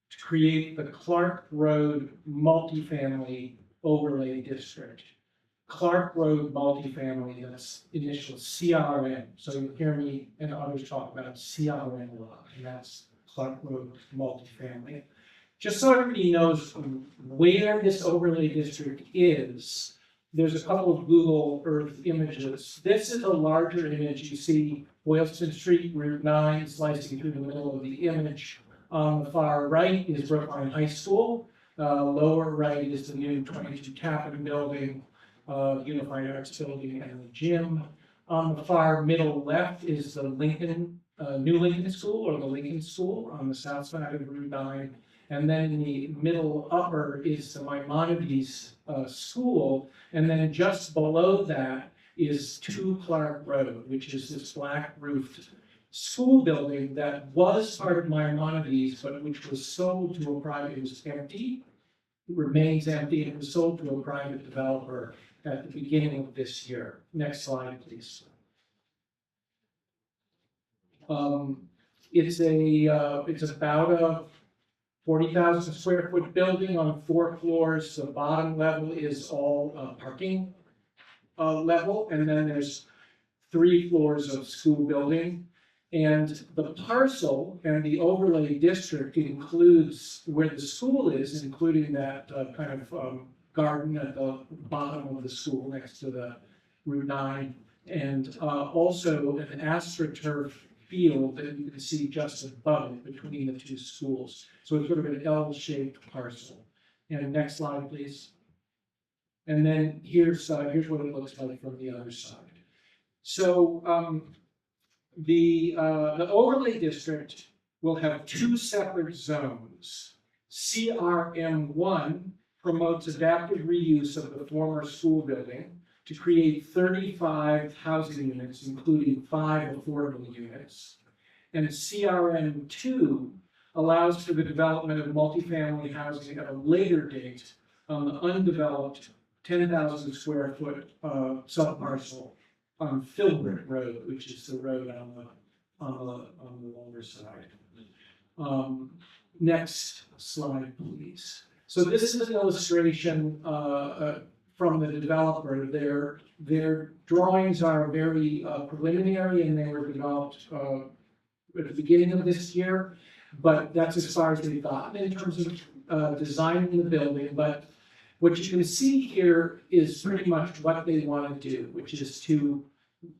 to create the Clark Road Multifamily Overlay District. Clark Road Multifamily, that's initial CRM. So you hear me and others talk about CRM a lot, and that's Clark Road Multifamily. Just so everybody knows where this overlay district is, there's a couple of Google Earth images. This is a larger image. You see Boylston Street, Route 9, slicing through the middle of the image. On the far right is Brookline High School. Lower right is the new 22 Tappan building, Unified Arts Building, and the gym. On the far middle left is the New Lincoln School, or the Lincoln School on the south side of Route 9. And then the middle upper is the Maimonides School. And then just below that is 2 Clark Road, which is this black roofed school building that was part of Maimonides, but which was sold to a private, it was empty, remains empty, and it was sold to a private developer at the beginning of this year. Next slide, please. It's about a 40,000 square foot building on 4 floors. The bottom level is all parking level, and then there's 3 floors of school building. And the parcel and the overlay district includes where the school is, including that kind of garden at the bottom of the school next to the Route 9, and also an AstroTurf field that you can see just above it between the 2 schools. So it's sort of an L-shaped parcel. And next slide, please. And then here's what it looks like from the other side. So the overlay district will have 2 separate zones. CRM1 promotes adaptive reuse of the former school building to create 35 housing units, including 5 affordable units. And CRM2 allows for the development of multifamily housing at a later date on the undeveloped 10,000 square foot subparcel on Filbert Road, which is the road on the longer side. Next slide, please. So this is an illustration from the developer. Their drawings are very preliminary, and they were developed at the beginning of this year, but that's as far as they've gotten in terms of designing the building. But what you can see here is pretty much what they want to do, which is to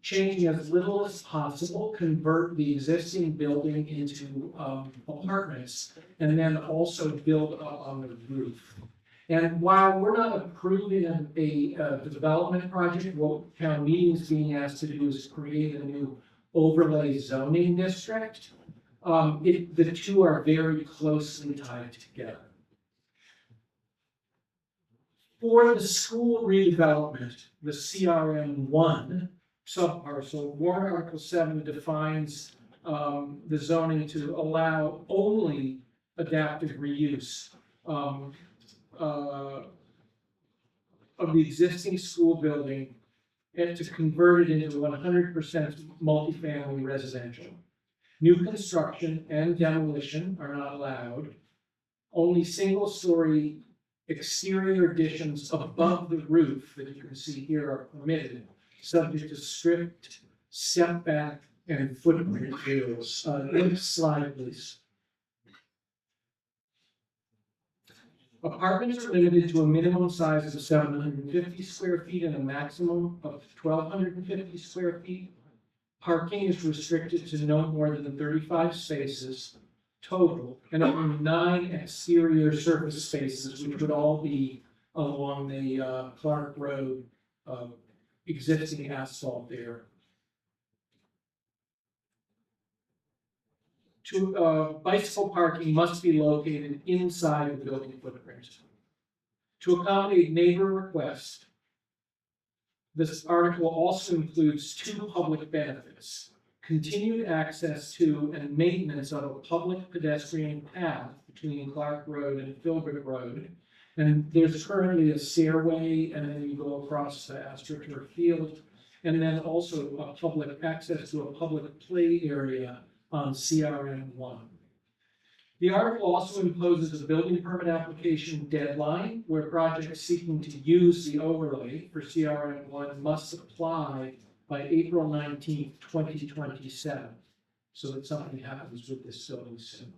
change as little as possible, convert the existing building into apartments, and then also build up on the roof. And while we're not approving a development project, what town meeting is being asked to do is create a new overlay zoning district. The 2 are very closely tied together. For the school redevelopment, the CRM1 subparcel, Warrant Article 7 defines the zoning to allow only adaptive reuse of the existing school building and to convert it into 100% multifamily residential. New construction and demolition are not allowed. Only single-story exterior additions above the roof that you can see here are permitted, subject to strict setback and footprint rules. Next slide, please. Apartments are limited to a minimum size of 750 square feet and a maximum of 1,250 square feet. Parking is restricted to no more than 35 spaces total, and only 9 exterior surface spaces, which would all be along the Clark Road existing asphalt there. Bicycle parking must be located inside the building footprint. To accommodate neighbor requests, this article also includes 2 public benefits: continued access to and maintenance of a public pedestrian path between Clark Road and Filbert Road. And there's currently a stairway, and then you go across the AstroTurf field, and then also a public access to a public play area on CRM1. The article also imposes a building permit application deadline where projects seeking to use the overlay for CRM1 must apply by April 19th, 2027. So that something happens with this building soon.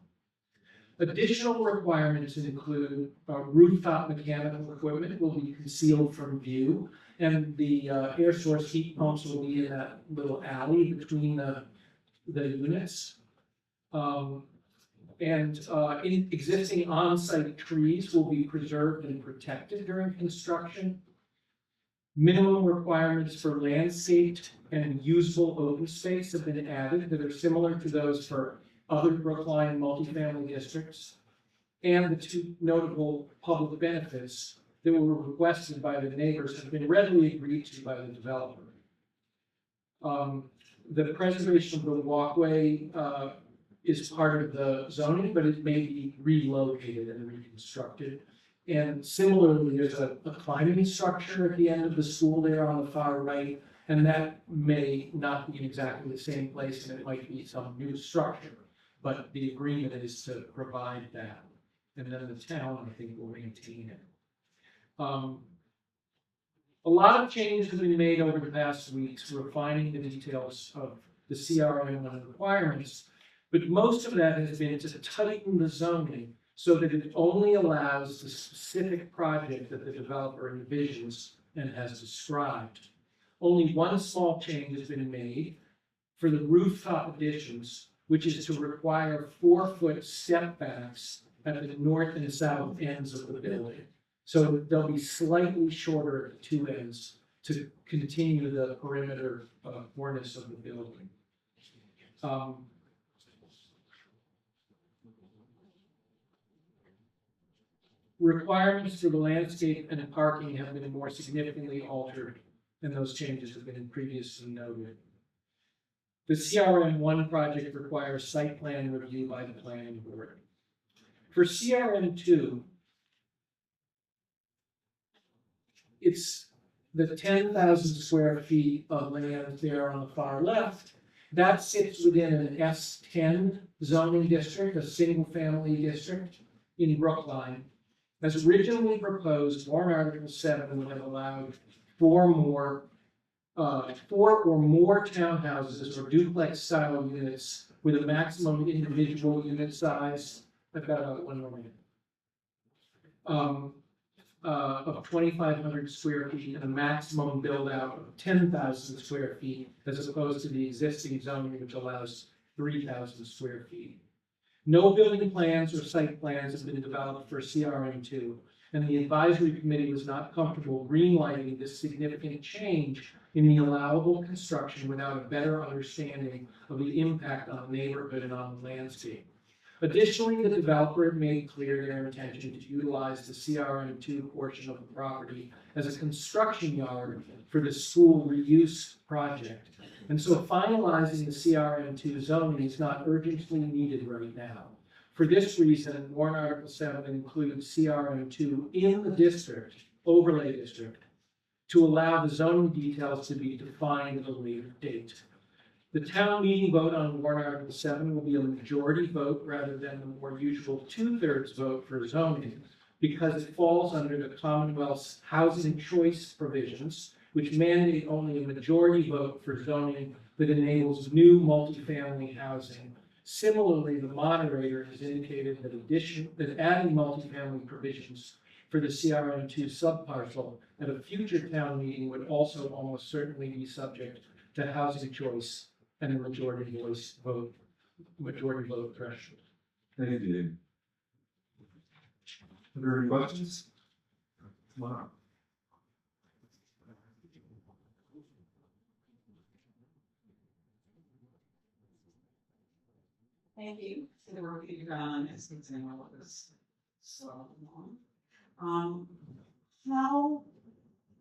Additional requirements include rooftop mechanical equipment will be concealed from view, and the air source heat pumps will be in that little alley between the units. Existing on-site trees will be preserved and protected during construction. Minimum requirements for landscaped and usable open space have been added that are similar to those for other Brookline multifamily districts. And the 2 notable public benefits that were requested by the neighbors have been readily agreed to by the developer. the preservation of the walkway, is part of the zoning, but it may be relocated and reconstructed. And similarly, there's a climbing structure at the end of the school there on the far right, and that may not be in exactly the same place, and it might be some new structure. But the agreement is to provide that, and then the town, I think, will maintain it. A lot of changes have been made over the past weeks, refining the details of the CRM and requirements, but most of that has been to tighten the zoning so that it only allows the specific project that the developer envisions and has described. Only one small change has been made for the rooftop additions, which is to require 4-foot setbacks at the north and south ends of the building. So they'll be slightly shorter at the two ends to continue the perimeter cornice of the building. Requirements for the landscape and parking have been more significantly altered, and those changes have been previously noted. The CRM1 project requires site plan review by the planning board. For CRM2, it's the 10,000 square feet of land there on the far left. That sits within an S10 zoning district, a single-family district in Brookline. As originally proposed, Warrant Article 7 would have allowed 4 or more townhouses or duplex-style units with a maximum individual unit size. I've got one more minute. Of 2,500 square feet and a maximum build-out of 10,000 square feet, as opposed to the existing zoning, which allows 3,000 square feet. No building plans or site plans have been developed for CRM2, and the advisory committee was not comfortable greenlighting this significant change in the allowable construction without a better understanding of the impact on the neighborhood and on the landscape. Additionally, the developer made clear their intention to utilize the CRM2 portion of the property as a construction yard for the school reuse project. And so finalizing the CRM2 zoning is not urgently needed right now. For this reason, Warrant Article 7 includes CRM2 in the district, overlay district, to allow the zoning details to be defined at a later date. The town meeting vote on Warrant Article 7 will be a majority vote rather than the more usual 2/3 vote for zoning, because it falls under the Commonwealth's housing choice provisions, which mandate only a majority vote for zoning that enables new multifamily housing. Similarly, the moderator has indicated that adding multifamily provisions for the CRM2 subparcel at a future town meeting would also almost certainly be subject to housing choice and a majority vote threshold. Thank you. Are there any questions? Wow. Thank you for the work that you've done on this, since I know it was so long. How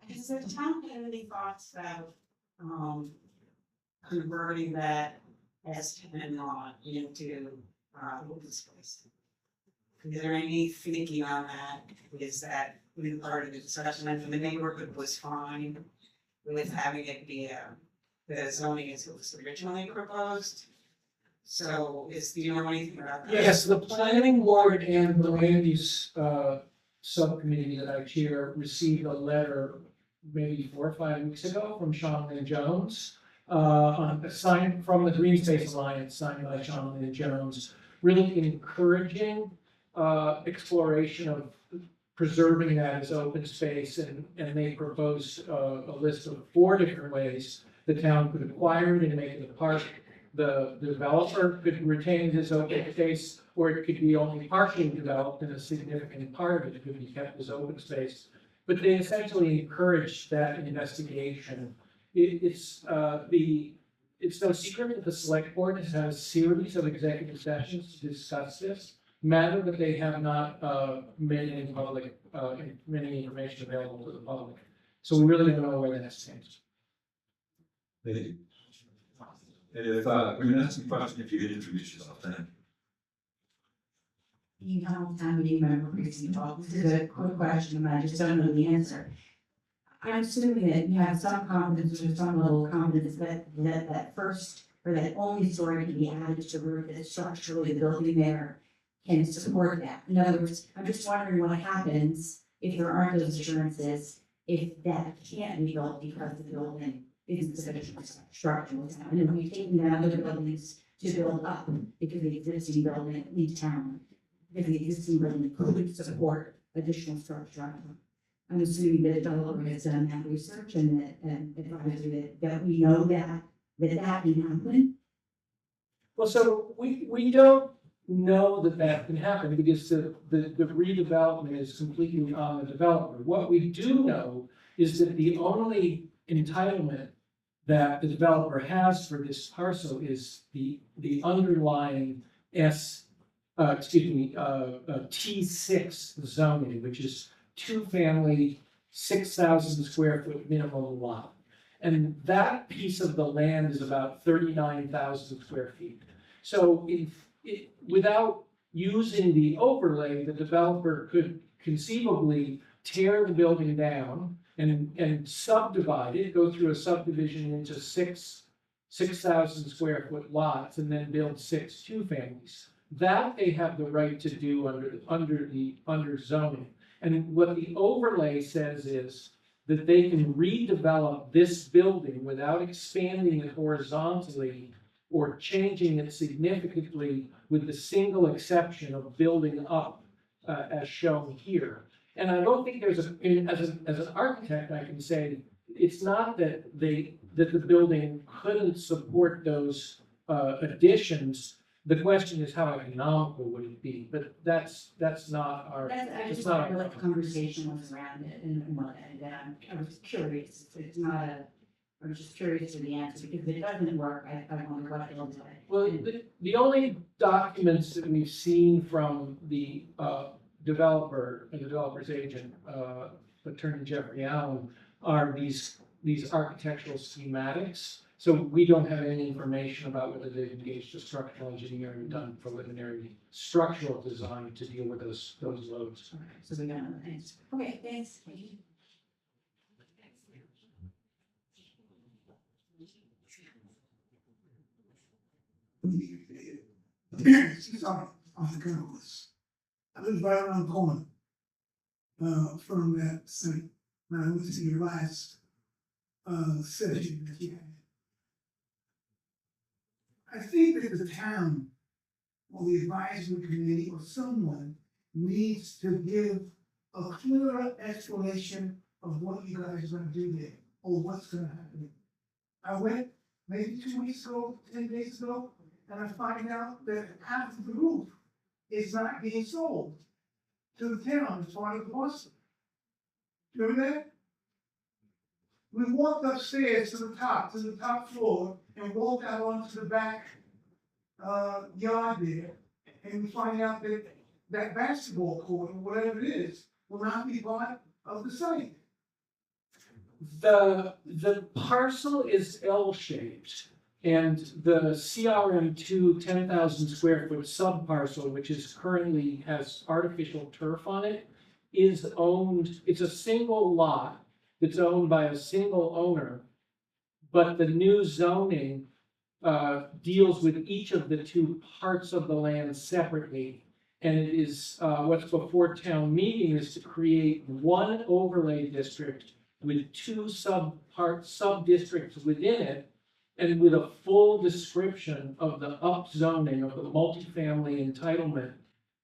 has the town had any thoughts about converting that S10 lot into open space? Is there any thinking on that? Is that really part of the discussion? I mean, the neighborhood was fine with having it be the zoning as it was originally proposed. So do you know anything about that? Yes, the planning board and the land use subcommittee that I chair received a letter maybe 4 or 5 weeks ago from Sean Lynn Jones, signed from the Green Space Alliance, signed by Sean Lynn Jones, really encouraging exploration of preserving that as open space, and they proposed a list of 4 different ways the town could acquire it and make it a park. The developer could retain his open space, or it could be only partially developed and a significant part of it could be kept as open space. But they essentially encouraged that investigation. It's no secret that the select board has had a series of executive sessions to discuss this matter, but they have not made any public, any information available to the public. So we really don't know where that stands. Thank you. If, we're gonna ask some questions, if you could introduce yourself, thank you. You know, time you remember precinct 12, this is a quick question, and I just don't know the answer. I'm assuming that you have some confidence or some level of confidence that first, or that only story can be added to the roof, that structurally the building there can support that. In other words, I'm just wondering what happens if there aren't those assurances, if that can't be built because the building isn't sufficient structural. And then we've taken down other buildings to build up because the existing building in town, because the existing building could support additional structure. I'm assuming that the developer has done that research and advisory that we know that can happen. Well, so we don't know that can happen because the redevelopment is completely on the developer. What we do know is that the only entitlement that the developer has for this parcel is the underlying T6 zoning, which is 2-family, 6,000 square foot minimum lot. And that piece of the land is about 39,000 square feet. So without using the overlay, the developer could conceivably tear the building down and subdivide it, go through a subdivision into 6,000 square foot lots, and then build 6 2-families. That they have the right to do under zoning. And what the overlay says is that they can redevelop this building without expanding it horizontally or changing it significantly, with the single exception of building up as shown here. And I don't think there's as an architect, I can say, it's not that the building couldn't support those additions. The question is how economical would it be, but that's not our. I just wonder what the conversation was around it and what, and I was curious. It's not a, I was just curious for the answer, because if it doesn't work, I wonder what it'll do. Well, the only documents that we've seen from the developer and the developer's agent, Attorney Jeffrey Allen, are these architectural schematics. So we don't have any information about whether they've engaged a structural engineer and done preliminary structural design to deal with those loads. Okay, so we don't know the answer. Okay, thanks. Thank you. She's on the campus. I live right around the corner from that site. When I went to your last session that you had. I think that the town or the advisory committee or someone needs to give a clearer explanation of what you guys are gonna do there or what's gonna happen. I went maybe 2 weeks ago, 10 days ago, and I find out that half of the roof is not being sold to the town as part of the parcel. Remember that? We walked upstairs to the top floor, and walked out onto the back yard there, and we find out that that basketball court or whatever it is will not be part of the site. The parcel is L-shaped, and the CRM2 10,000 square foot subparcel, which is currently has artificial turf on it, is owned. It's a single lot that's owned by a single owner, but the new zoning deals with each of the 2 parts of the land separately. And it is what's before town meeting is to create one overlay district with 2 sub-districts within it, and with a full description of the upzoning of the multifamily entitlement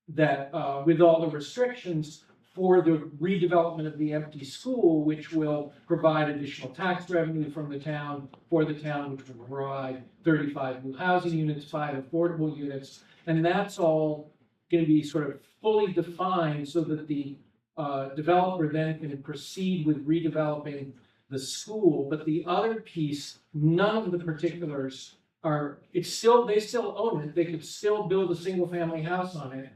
that with all the restrictions for the redevelopment of the empty school, which will provide additional tax revenue from the town, for the town, which will provide 35 new housing units, 5 affordable units. And that's all going to be sort of fully defined so that the developer then can proceed with redeveloping the school. But the other piece, none of the particulars are, they still own it. They could still build a single family house on it.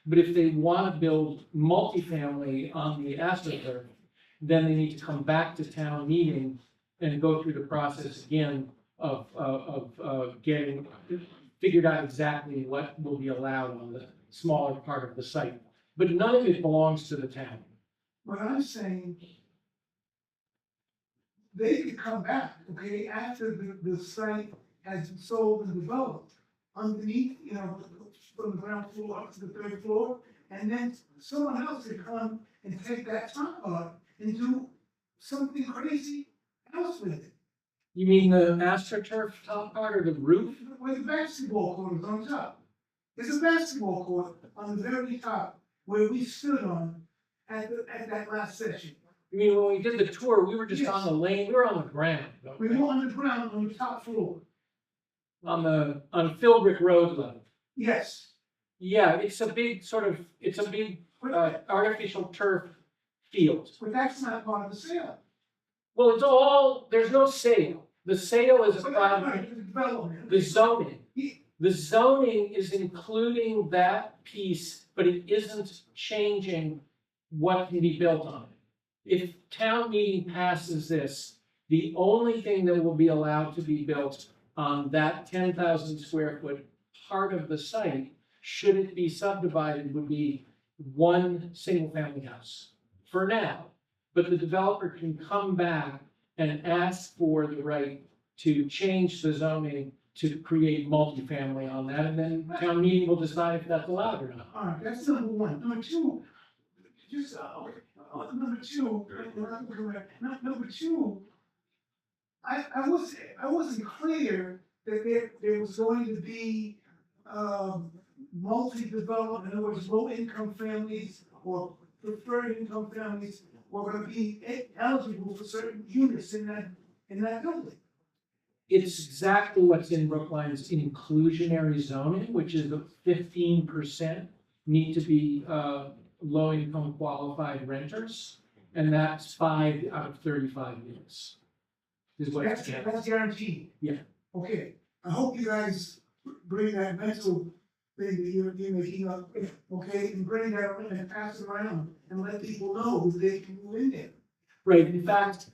But if they want to build multifamily on the AstroTurf, then they need to come back to town meeting and go through the process again of getting figured out exactly what will be allowed on the smaller part of the site. But none of it belongs to the town. What I'm saying, they could come back, okay, after the site has been sold and developed, underneath, you know, from the ground floor up to the third floor, and then someone else could come and take that top part and do something crazy else with it. You mean the AstroTurf top part or the roof? Where the basketball court is on top. There's a basketball court on the very top where we stood on at that last session. You mean when we did the tour, we were just on the lane, we were on the ground. We were on the ground on the top floor. On Philbrick Road level. Yes. Yeah, it's a big artificial turf field. But that's not part of the sale. Well, there's no sale. The sale is But about that's the development. the zoning. Yeah. The zoning is including that piece, but it isn't changing what can be built on it. If town meeting passes this, the only thing that will be allowed to be built on that 10,000 square foot part of the site, should it be subdivided, would be one single family house for now. But the developer can come back and ask for the right to change the zoning to create multifamily on that, and then town meeting will decide if that's allowed or not. All right, that's number one. Number two, just, number two, number two, I wasn't clear that there was going to be, multi-development, in other words, low-income families or preferred income families were gonna be eligible for certain units in that building. It's exactly what's in Brookline's inclusionary zoning, which is the 15% need to be low-income qualified renters, and that's 5 out of 35 units. Is what it's That's guaranteed. Yeah. Okay, I hope you guys bring that mental thing that you're making up, okay, and bring that around and pass it around and let people know that they can move in there. Right, in fact,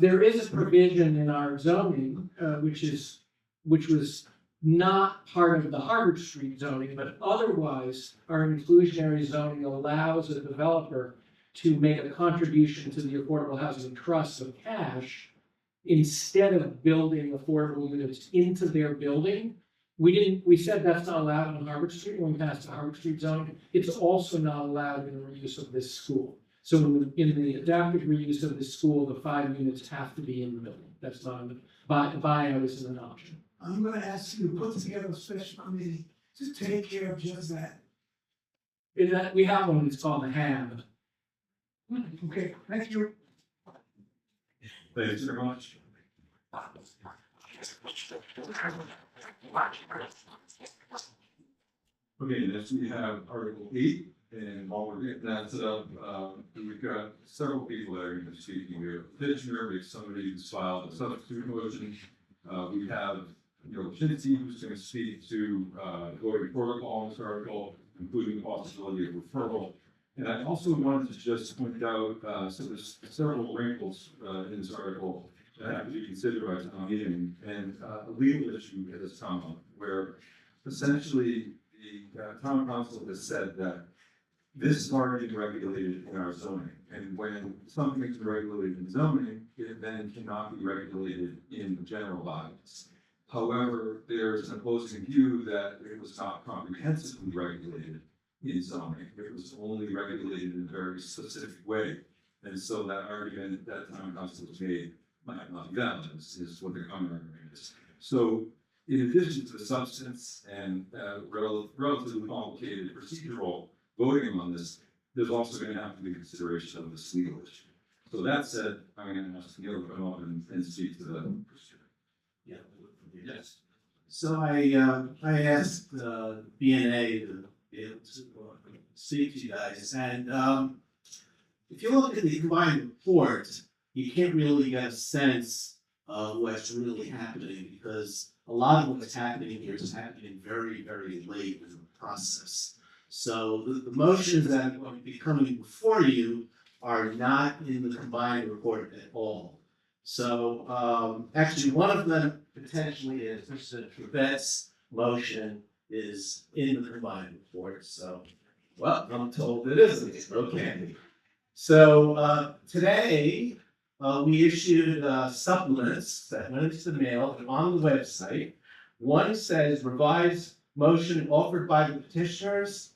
there is a provision in our zoning, which was not part of the Harvard Street zoning, but otherwise, our inclusionary zoning allows a developer to make a contribution to the Affordable Housing Trust of cash instead of building affordable units into their building. We said that's not allowed on Harvard Street when we passed the Harvard Street zoning. It's also not allowed in the reuse of this school. So in the adaptive reuse of this school, the 5 units have to be in the building. That's not, buyout isn't an option. I'm gonna ask you to put together a special committee to take care of just that. We have one that's called the HAB. Okay, thank you. Thank you very much. Okay, next we have Article 8, and while we're getting that set up, we've got several people that are going to be speaking. We have a petitioner, we have somebody who's filed a substitute motion. We have, Kinsey, who's going to speak to voting protocol in this article, including the possibility of referral. And I also wanted to just point out, so there's several wrinkles in this article that have to be considered by town meeting, and a legal issue has come up where essentially the town council has said that this is already regulated in our zoning, and when something is regulated in zoning, it then cannot be regulated in the general bylaws. However, there's an opposing view that it was not comprehensively regulated in zoning. It was only regulated in a very specific way. And so that argument that town council has made might not be valid, is what their common argument is. So in addition to the substance and relatively complicated procedural voting on this, there's also going to have to be consideration of this legal issue. So that said, I'm going to ask Neil to come up and speak to the procedure. Yeah. Yes. So I asked BNA to be able to speak to you guys, and if you look at the combined report, you can't really get a sense of what's really happening, because a lot of what's happening here is happening very, very late in the process. So the motions that are going to be coming before you are not in the combined report at all. So, actually, one of them potentially is Mr. Trevet's motion is in the combined report, so, well, I'm told it isn't, okay. So, today, we issued supplements that went into the mail on the website. One says revised motion offered by the petitioners.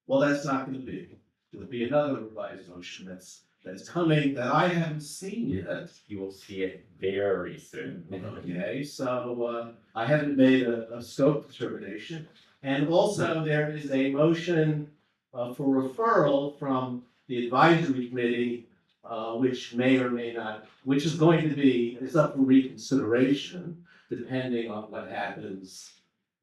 Well, that's not gonna be. There'll be another revised motion that's coming that I haven't seen yet. You will see it very soon. Okay, so I haven't made a scope determination. And also there is a motion for referral from the advisory committee, which may or may not, which is going to be, it's up for reconsideration, depending on what happens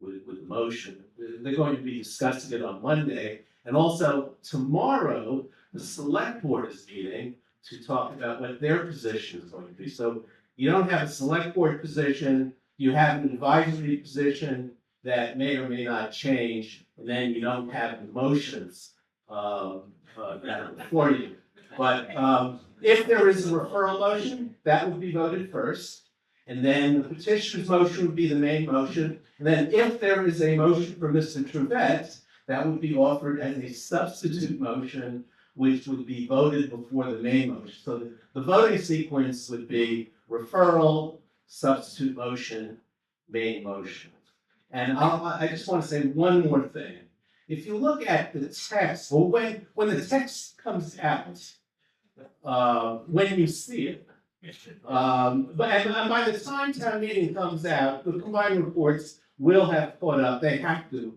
with the motion. They're going to be discussing it on Monday. And also tomorrow, the select board is meeting to talk about what their position is going to be. So you don't have a select board position, you have an advisory position that may or may not change, and then you don't have the motions for you. But if there is a referral motion, that would be voted first. And then the petitioner's motion would be the main motion. And then if there is a motion for Mr. Trevet, that would be offered as a substitute motion, which would be voted before the main motion. So the voting sequence would be referral, substitute motion, main motion. And I just want to say one more thing. If you look at the text, well, when the text comes out, when you see it, and by the time town meeting comes out, the combined reports will have caught up. They have to,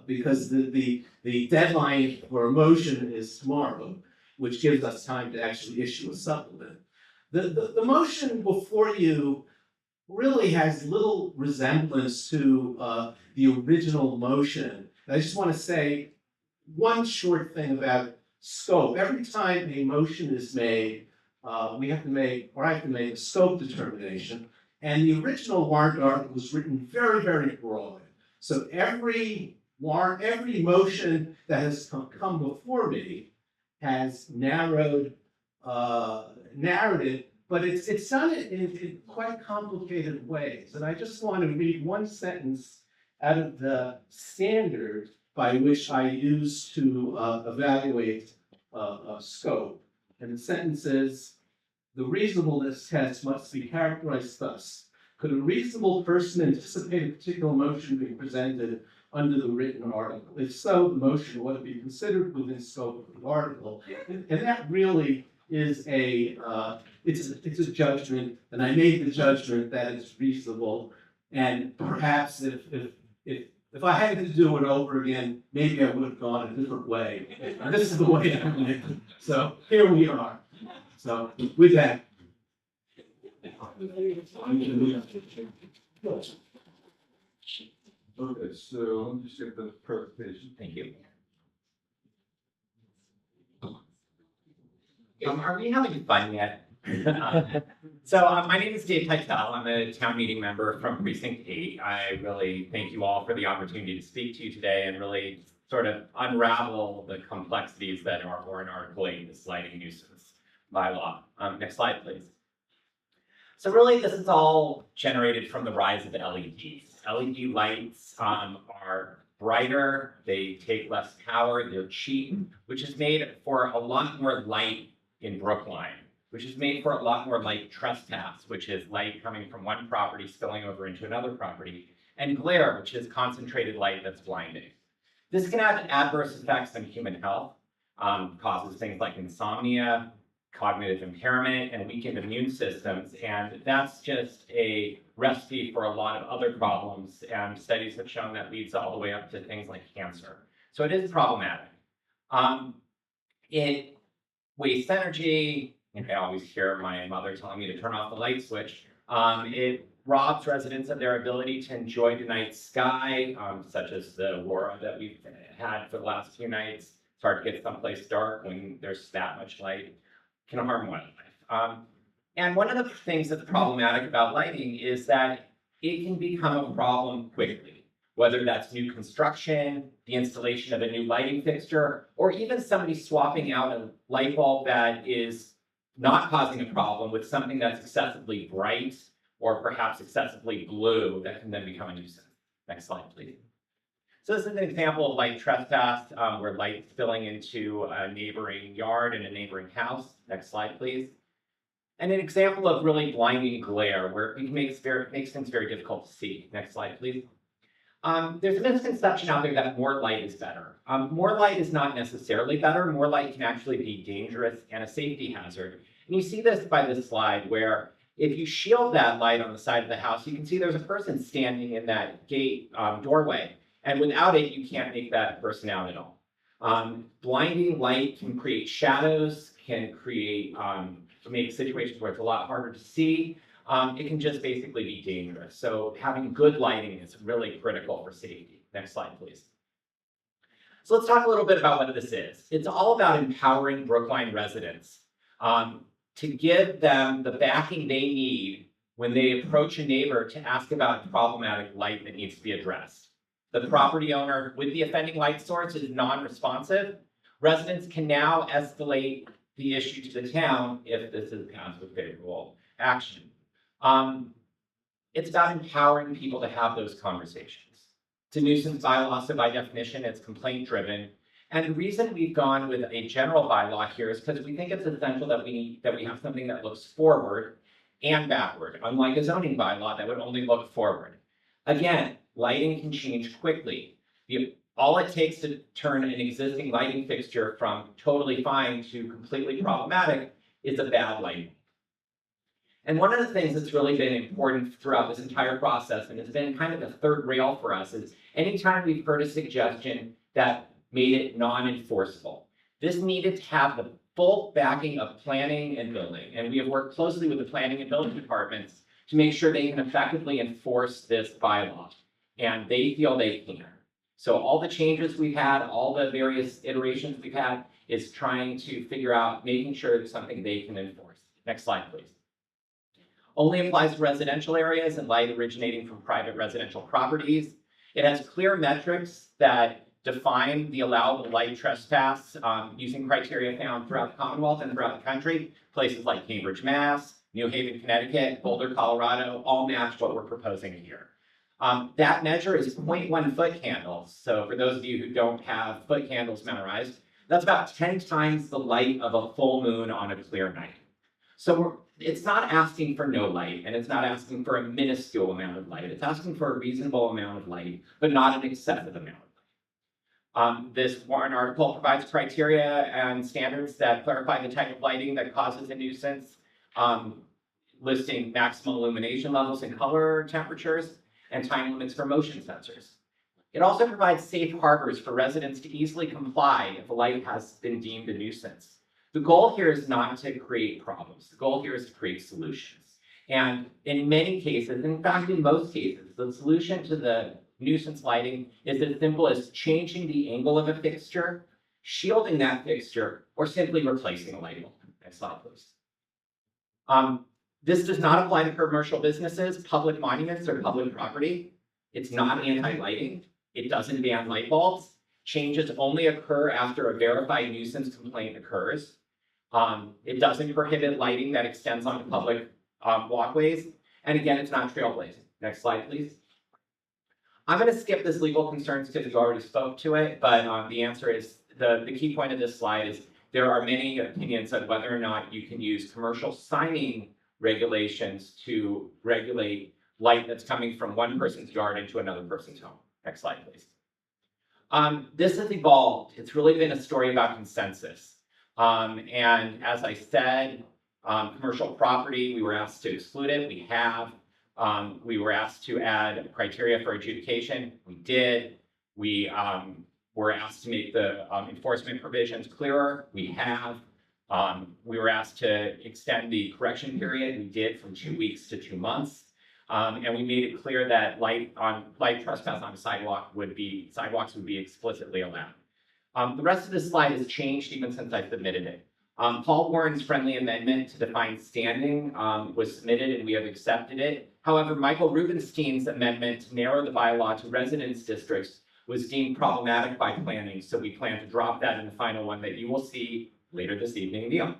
because the deadline for a motion is tomorrow, which gives us time to actually issue a supplement. The motion before you really has little resemblance to the original motion. I just want to say one short thing about scope. Every time a motion is made, we have to make, or I have to make a scope determination. And the original warrant article was written very, very broad. So every motion that has come before me has narrowed it, but it's done it in quite complicated ways. And I just want to read one sentence out of the standard by which I use to evaluate a scope. And the sentence is, the reasonableness test must be characterized thus. Could a reasonable person anticipate a particular motion being presented under the written article? If so, the motion ought to be considered within scope of the article. And that really is it's a judgment, and I made the judgment that it's reasonable. And perhaps if I had to do it over again, maybe I would have gone a different way. And this is the way I went. So here we are. So with that. Okay, so let me just get the presentation. Thank you. Are we having fun yet? My name is Dave Teitel. I'm a town meeting member from Precinct 8. I really thank you all for the opportunity to speak to you today and really sort of unravel the complexities that are warrant article 8, this lighting nuisance bylaw. Next slide, please. So really, this is all generated from the rise of LEDs. LED lights are brighter, they take less power, they're cheap, which is made for a lot more light in Brookline, which is made for a lot more light trespass, which is light coming from one property spilling over into another property, and glare, which is concentrated light that's blinding. This can have adverse effects on human health, causes things like insomnia, cognitive impairment, and weakened immune systems, and that's just a recipe for a lot of other problems, and studies have shown that leads all the way up to things like cancer. So it is problematic. It wastes energy, and I always hear my mother telling me to turn off the light switch. It robs residents of their ability to enjoy the night sky, such as the aurora that we've had for the last few nights. It's hard to get someplace dark when there's that much light. Can harm wildlife. And one of the things that's problematic about lighting is that it can become a problem quickly, whether that's new construction, the installation of a new lighting fixture, or even somebody swapping out a light bulb that is not causing a problem with something that's excessively bright or perhaps excessively blue that can then become a nuisance. Next slide, please. So this is an example of light trespass where light is spilling into a neighboring yard and a neighboring house. Next slide, please. And an example of really blinding glare where it makes things very difficult to see. Next slide, please. There's a misconception out there that more light is better. More light is not necessarily better. More light can actually be dangerous and a safety hazard. And you see this by this slide where if you shield that light on the side of the house, you can see there's a person standing in that gate doorway. And without it, you can't make that person out at all. Blinding light can create shadows, can make situations where it's a lot harder to see. It can just basically be dangerous. So having good lighting is really critical for safety. Next slide, please. So let's talk a little bit about what this is. It's all about empowering Brookline residents to give them the backing they need when they approach a neighbor to ask about a problematic light that needs to be addressed. The property owner with the offending light source is non-responsive. Residents can now escalate the issue to the town if this is passed with favorable action. It's about empowering people to have those conversations. It's a nuisance bylaw, so by definition, it's complaint driven. And the reason we've gone with a general bylaw here is because we think it's essential that we have something that looks forward and backward, unlike a zoning bylaw that would only look forward. Again, lighting can change quickly. All it takes to turn an existing lighting fixture from totally fine to completely problematic is a bad lighting. And one of the things that's really been important throughout this entire process, and has been kind of a third rail for us, is anytime we've heard a suggestion that made it non-enforceable. This needed to have the full backing of planning and building. And we have worked closely with the planning and building departments to make sure they can effectively enforce this bylaw. And they feel they can. So all the changes we've had, all the various iterations we've had, is trying to figure out, making sure it's something they can enforce. Next slide, please. Only applies to residential areas and light originating from private residential properties. It has clear metrics that define the allowable light trespass using criteria found throughout the Commonwealth and throughout the country. Places like Cambridge, Mass, New Haven, Connecticut, Boulder, Colorado, all match what we're proposing here. That measure is 0.1 foot candles. So for those of you who don't have foot candles memorized, that's about 10 times the light of a full moon on a clear night. So it's not asking for no light, and it's not asking for a minuscule amount of light. It's asking for a reasonable amount of light, but not an excessive amount. This Warrant article provides criteria and standards that clarify the type of lighting that causes a nuisance, listing maximum illumination levels and color temperatures, and time limits for motion sensors. It also provides safe harbors for residents to easily comply if a light has been deemed a nuisance. The goal here is not to create problems. The goal here is to create solutions. And in many cases, in fact, in most cases, the solution to the nuisance lighting is as simple as changing the angle of a fixture, shielding that fixture, or simply replacing a light bulb. Next slide, please. This does not apply to commercial businesses, public monuments, or public property. It's not anti-lighting. It doesn't ban light bulbs. Changes only occur after a verified nuisance complaint occurs. It doesn't prohibit lighting that extends onto public walkways. And again, it's not trailblazing. Next slide, please. I'm going to skip this legal concerns because we already spoke to it, but the answer is, the key point of this slide is there are many opinions on whether or not you can use commercial signing regulations to regulate light that's coming from one person's yard into another person's home. Next slide, please. This has evolved. It's really been a story about consensus. And as I said, commercial property, we were asked to exclude it. We have. We were asked to add criteria for adjudication. We did. We were asked to make the enforcement provisions clearer. We have. We were asked to extend the correction period. We did, from 2 weeks to 2 months. And we made it clear that light trespass on sidewalks would be explicitly allowed. The rest of this slide has changed even since I submitted it. Paul Warren's friendly amendment to define standing was submitted, and we have accepted it. However, Michael Rubenstein's amendment to narrow the bylaw to residence districts was deemed problematic by planning, so we plan to drop that in the final one that you will see later this evening.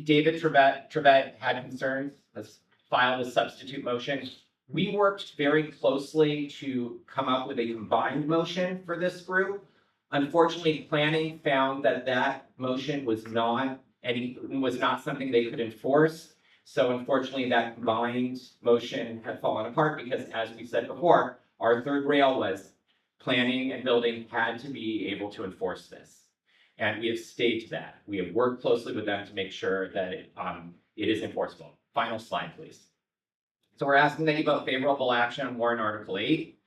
David Trevette had concerns, has filed a substitute motion. We worked very closely to come up with a combined motion for this group. Unfortunately, planning found that that motion was not something they could enforce. So unfortunately, that combined motion had fallen apart because, as we said before, our third rail was planning and building had to be able to enforce this. And we have stayed to that. We have worked closely with them to make sure that it is enforceable. Final slide, please. So we're asking that you vote favorable action on warrant Article 8.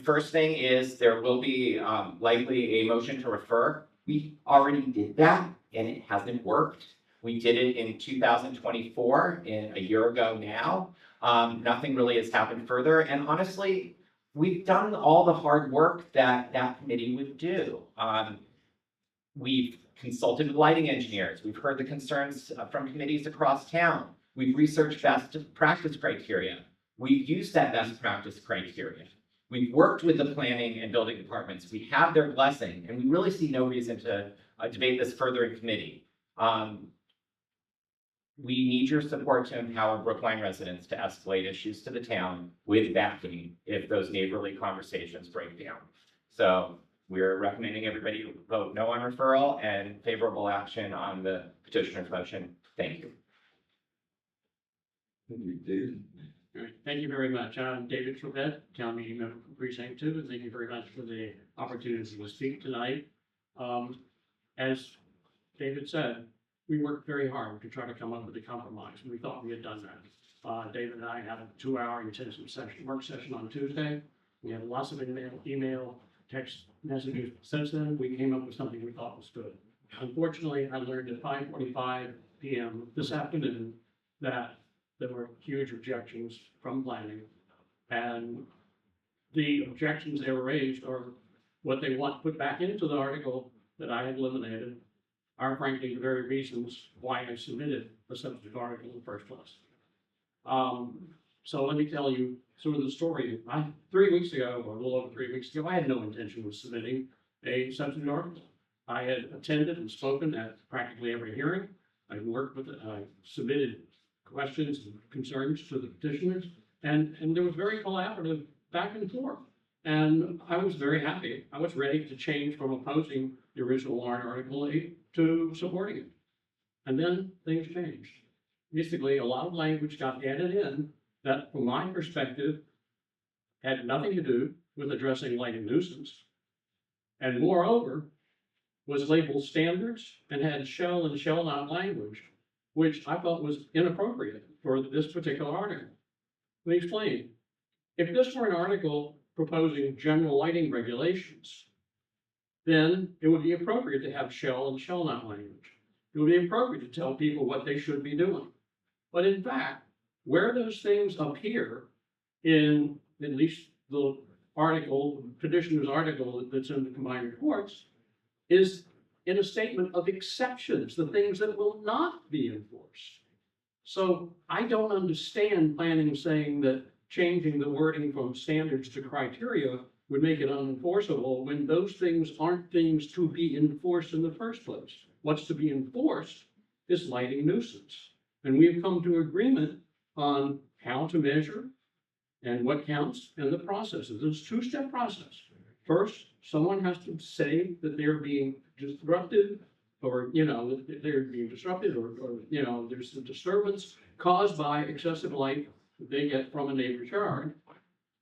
First thing is there will be likely a motion to refer. We already did that and it hasn't worked. We did it in 2024, a year ago now. Nothing really has happened further. And honestly, we've done all the hard work that that committee would do. We've consulted with lighting engineers. We've heard the concerns from committees across town. We've researched best practice criteria. We've used that best practice criteria. We've worked with the planning and building departments. We have their blessing, and we really see no reason to debate this further in committee. We need your support to empower Brookline residents to escalate issues to the town with backing if those neighborly conversations break down. So we're recommending everybody vote no on referral and favorable action on the petitioner's motion. Thank you. David? All right, thank you very much. I'm David Trevette, Town Meeting Member for Precinct 2, and thank you very much for the opportunity to speak tonight. As David said, we worked very hard to try to come up with a compromise, and we thought we had done that. David and I had a 2-hour intensive work session on Tuesday. We had lots of email, text messages. Since then, we came up with something we thought was good. Unfortunately, I learned at 5:45 p.m. this afternoon that there were huge objections from planning, and the objections they were raised are what they want put back into the article that I had eliminated are frankly the very reasons why I submitted the substitute article in the first place. So let me tell you sort of the story. 3 weeks ago, or a little over 3 weeks ago, I had no intention of submitting a substitute article. I had attended and spoken at practically every hearing. I worked with it. I submitted questions and concerns to the petitioners, and there was very collaborative back and forth. And I was very happy. I was ready to change from opposing the original warrant Article 8 to supporting it. And then things changed. Basically, a lot of language got added in that, from my perspective, had nothing to do with addressing lighting nuisance. And moreover, was labeled standards and had shall and shall not language, which I thought was inappropriate for this particular article. Let me explain. If this were an article proposing general lighting regulations, then it would be appropriate to have shall and shall not language. It would be appropriate to tell people what they should be doing. But in fact, where those things appear in at least the article, petitioner's article that's in the combined reports, is in a statement of exceptions, the things that will not be enforced. So I don't understand planning saying that changing the wording from standards to criteria would make it unenforceable when those things aren't things to be enforced in the first place. What's to be enforced is lighting nuisance. And we've come to agreement on how to measure and what counts and the processes. It's a 2-step process. First, someone has to say that they're being disruptive, or, that they're being disrupted, or there's a disturbance caused by excessive light that they get from a neighbor's yard.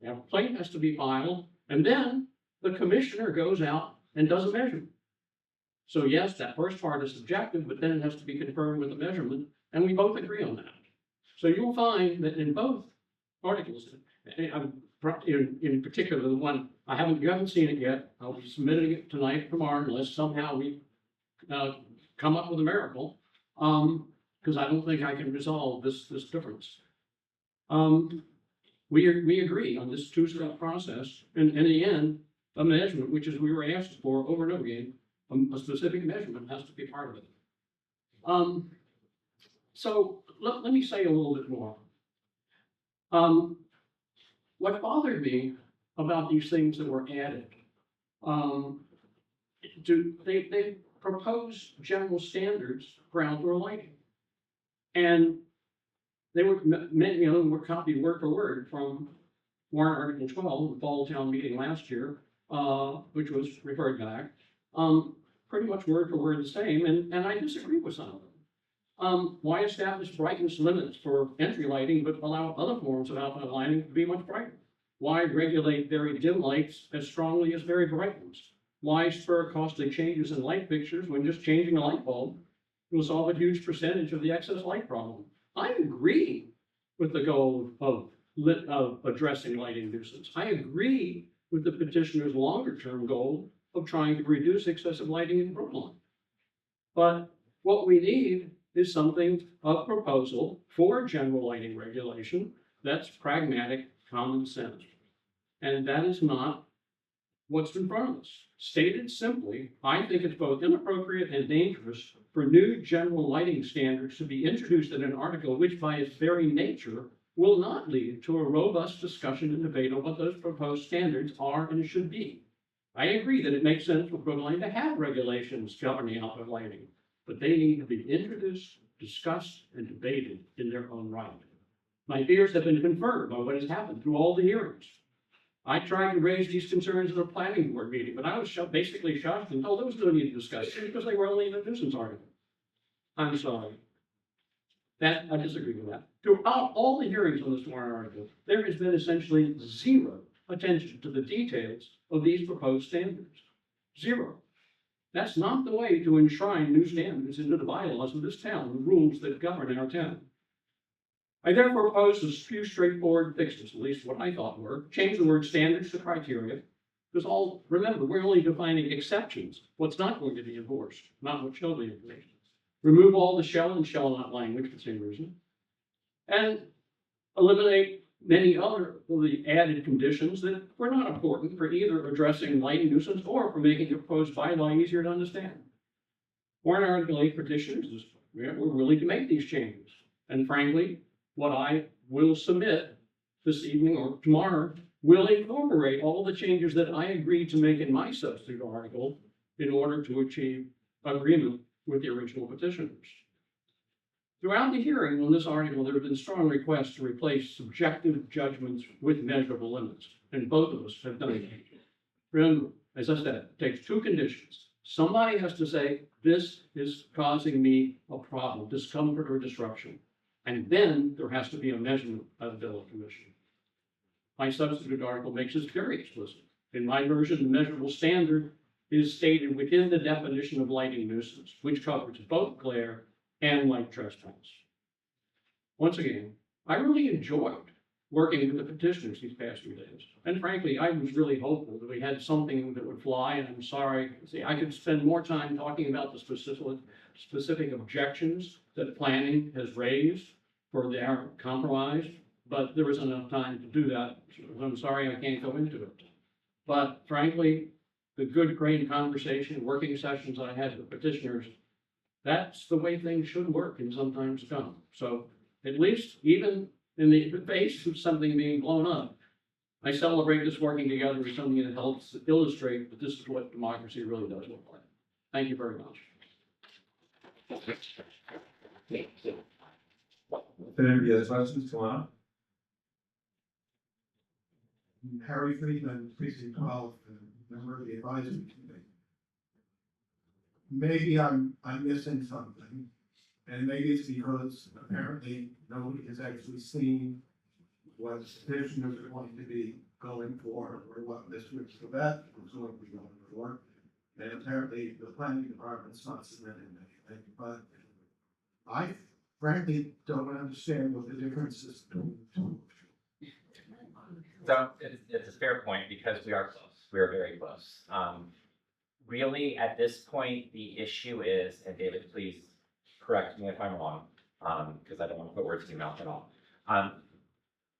A complaint has to be filed, and then the commissioner goes out and does a measurement. So yes, that first part is subjective, but then it has to be confirmed with a measurement, and we both agree on that. So you'll find that in both articles, in particular the one you haven't seen it yet. I'll be submitting it tonight, tomorrow, unless somehow we come up with a miracle, because I don't think I can resolve this difference. We agree on this 2-step process, and in the end, a measurement, which is we were asked for over and over again, a specific measurement has to be part of it. So let me say a little bit more. What bothered me about these things that were added, they proposed general standards for outdoor lighting. And they were, many, you know, were copied word for word from Warrant Article 12, the fall town meeting last year, which was referred back. Pretty much word for word the same, and I disagree with some of them. Why establish brightness limits for entry lighting, but allow other forms of outdoor lighting to be much brighter? Why regulate very dim lights as strongly as very bright ones? Why spur costly changes in light fixtures when just changing a light bulb will solve a huge percentage of the excess light problem? I agree with the goal of addressing lighting nuisance. I agree with the petitioner's longer term goal of trying to reduce excessive lighting in Brookline. But what we need is something, a proposal for general lighting regulation that's pragmatic, common sense. And that is not what's in front of us. Stated simply, I think it's both inappropriate and dangerous for new general lighting standards to be introduced in an article which by its very nature will not lead to a robust discussion and debate on what those proposed standards are and should be. I agree that it makes sense for Brookline to have regulations governing outdoor lighting, but they need to be introduced, discussed, and debated in their own right. My fears have been confirmed by what has happened through all the hearings. I tried to raise these concerns at a planning board meeting, but I was basically shocked and told there was no need to discuss it because they were only in a nuisance article. I'm sorry. I disagree with that. Throughout all the hearings on this warrant article, there has been essentially zero attention to the details of these proposed standards. Zero. That's not the way to enshrine new standards into the bylaws of this town, the rules that govern our town. I therefore proposed a few straightforward fixes, at least what I thought were. Change the word standards to criteria, because remember, we're only defining exceptions, what's not going to be enforced, not what shall be enforced. Remove all the shall and shall not language for the same reason. And eliminate many other of the added conditions that were not important for either addressing lighting nuisance or for making the proposed bylaw easier to understand. Warrant Article 8 petitioners were willing to make these changes. And frankly, what I will submit this evening or tomorrow will incorporate all the changes that I agreed to make in my substitute article in order to achieve agreement with the original petitioners. Throughout the hearing on this article, there have been strong requests to replace subjective judgments with measurable limits, and both of us have done it. Remember, as I said, it takes two conditions. Somebody has to say, this is causing me a problem, discomfort or disruption. And then there has to be a measurement by the Village Commission. My substitute article makes this very explicit. In my version, the measurable standard is stated within the definition of lighting nuisance, which covers both glare and light trespass. Once again, I really enjoyed working with the petitioners these past few days. And frankly, I was really hopeful that we had something that would fly, and I'm sorry, I could spend more time talking about the specific objections that planning has raised for their compromise, but there wasn't enough time to do that. So I'm sorry I can't go into it. But frankly, the good, great conversation, working sessions I had with petitioners, that's the way things should work and sometimes come. So at least even in the face of something being blown up, I celebrate this working together with something that helps illustrate that this is what democracy really does look like. Thank you very much. If anybody has questions, come on up. Harry Friedman, Precinct 12, member of the advisory committee. Maybe I'm missing something, and maybe it's because apparently nobody has actually seen what petitioners are going to be going for, or what Mr. Savett is going to be going for, and apparently the planning department's not submitting anything, but I frankly don't understand what the difference is between the two. So it's a fair point because we are close. We are very close. Really, at this point, the issue is, and David, please correct me if I'm wrong, because I don't want to put words in your mouth at all.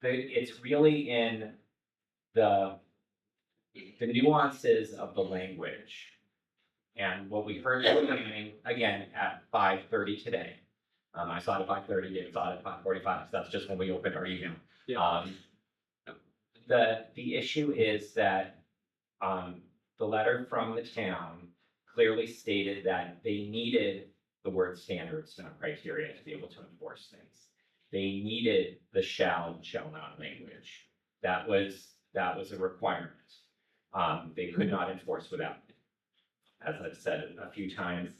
It's really in the nuances of the language. And what we heard again at 5:30 today. I saw it at 5:30, David saw it at 5:45, so that's just when we opened our email. Yeah. The issue is that the letter from the town clearly stated that they needed the word standards, not criteria, to be able to enforce things. They needed the shall and shall not language. That was a requirement. They could not enforce without it. As I've said a few times,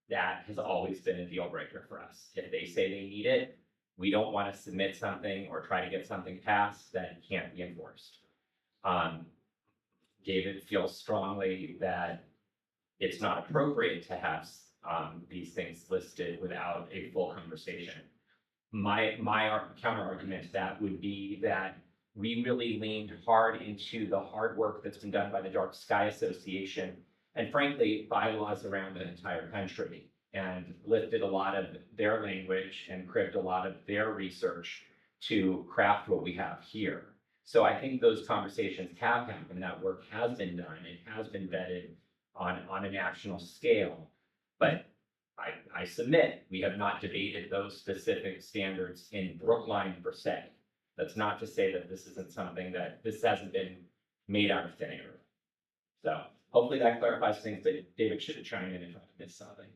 that has always been a deal breaker for us. If they say they need it, we don't want to submit something or try to get something passed that can't be enforced. David feels strongly that it's not appropriate to have these things listed without a full conversation. My counter argument to that would be that we really leaned hard into the hard work that's been done by the Dark Sky Association and frankly, bylaws around the entire country, and lifted a lot of their language and cribbed a lot of their research to craft what we have here. So I think those conversations have happened, that work has been done, it has been vetted on a national scale. But I submit, we have not debated those specific standards in Brookline per se. That's not to say that this isn't something that this hasn't been made out of thin air. So hopefully that clarifies things, but David should have chimed in if I missed something.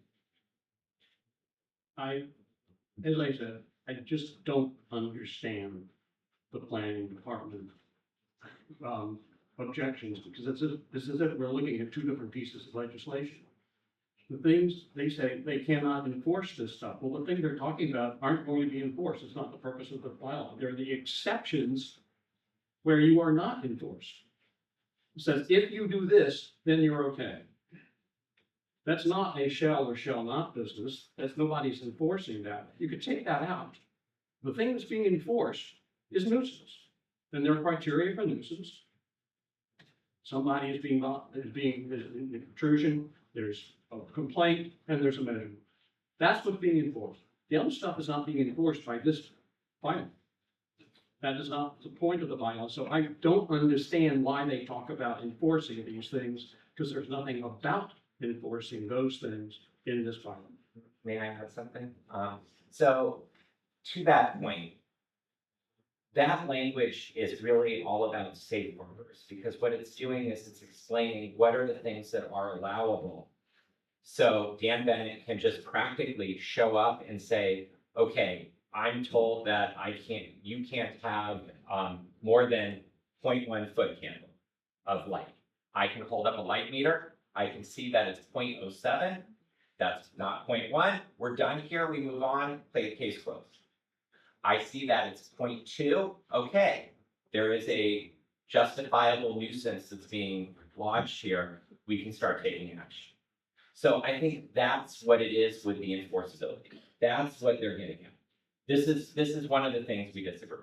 As I said, I just don't understand the planning department objections, because this is it, we're looking at two different pieces of legislation. The things they say they cannot enforce this stuff. Well, the thing they're talking about aren't going to be enforced. It's not the purpose of the bylaw. They're the exceptions where you are not enforced. It says, if you do this, then you're okay. That's not a shall or shall not business. That's nobody's enforcing that. You could take that out. The thing that's being enforced is nuisance. And there are criteria for nuisance. Somebody is being intrusion, there's a complaint, and there's a measurement. That's what's being enforced. The other stuff is not being enforced by this bylaw. That is not the point of the bylaw. So I don't understand why they talk about enforcing these things, because there's nothing about enforcing those things in this bylaw. May I add something? So to that point, that language is really all about safe harbors, because what it's doing is it's explaining what are the things that are allowable. So Dan Bennett can just practically show up and say, okay, I'm told that you can't have more than 0.1 foot candle of light. I can hold up a light meter. I can see that it's 0.07. That's not 0.1. We're done here. We move on. Case closed. I see that it's 0.2. Okay, there is a justifiable nuisance that's being lodged here. We can start taking action. So I think that's what it is with the enforceability. That's what they're getting at. This is one of the things we disagree.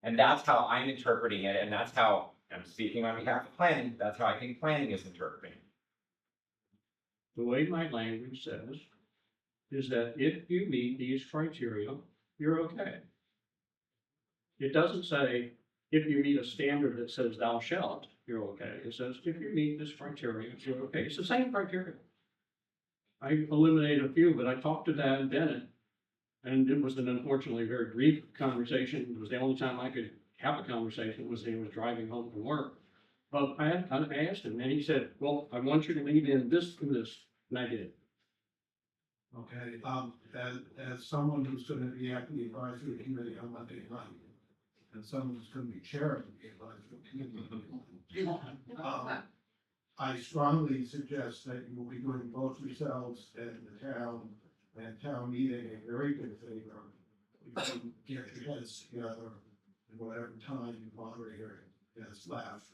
And that's how I'm interpreting it, and that's how I'm speaking on behalf of planning. That's how I think planning is interpreting it. The way my language says is that if you meet these criteria, you're okay. It doesn't say if you meet a standard that says thou shalt, you're okay. It says if you meet this criteria, you're okay. It's the same criteria. I eliminated a few, but I talked to Dan Bennett, and it was an unfortunately very brief conversation. It was the only time I could have a conversation was when he was driving home from work. But I asked him, and he said, well, I want you to leave in this and this, and I did. Okay, as someone who's gonna be at the advisory committee on Monday night, and someone who's gonna be chairing the advisory committee, I strongly suggest that you will be doing both yourselves and the town and town meeting a very good favor. You can get your heads together in whatever time you moderator has left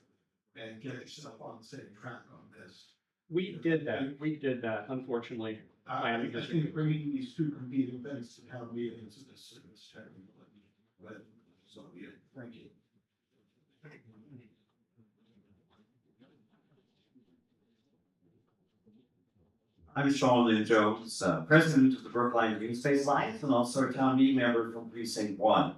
and get yourself on the same track on this. We did that, unfortunately. I think bringing these two competing events to town meetings is technical, but so yeah, thank you. I'm Sean Lynn Jones, president of the Brookline Green Space Alliance and also a town meeting member from Precinct 1.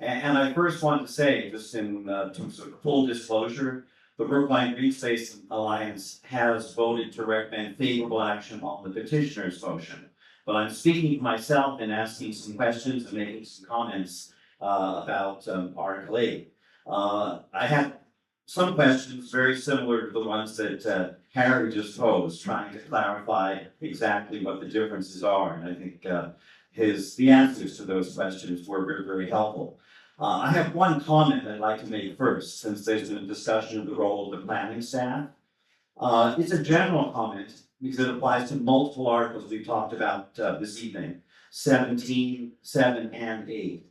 And I first want to say, just in terms of full disclosure, the Brookline Green Space Alliance has voted to recommend favorable action on the petitioner's motion. But I'm speaking for myself and asking some questions and making some comments about Article 8. I have some questions very similar to the ones that Harry just posed, trying to clarify exactly what the differences are. And I think the answers to those questions were very, very helpful. I have one comment I'd like to make first, since there's been a discussion of the role of the planning staff. It's a general comment because it applies to multiple articles we talked about this evening, 17, 7, and 8.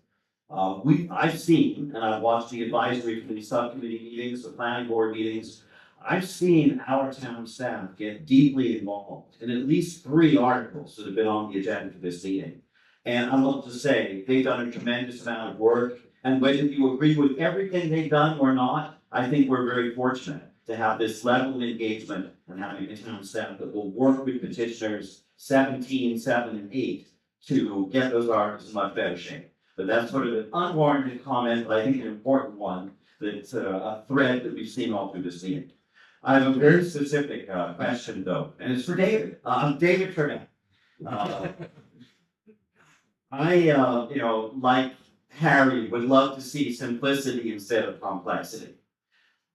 I've seen, and I've watched the advisory committee, subcommittee meetings, the planning board meetings. I've seen our town staff get deeply involved in at least 3 articles that have been on the agenda for this meeting. And I love to say they've done a tremendous amount of work. And whether you agree with everything they've done or not, I think we're very fortunate to have this level of engagement and having a town staff that will work with petitioners 17, 7, and 8 to get those articles in much better shape. But that's sort of an unwarranted comment, but I think an important one that's a thread that we've seen all through this meeting. I have a very specific question though, and it's for David. David Turner. Like Harry, would love to see simplicity instead of complexity.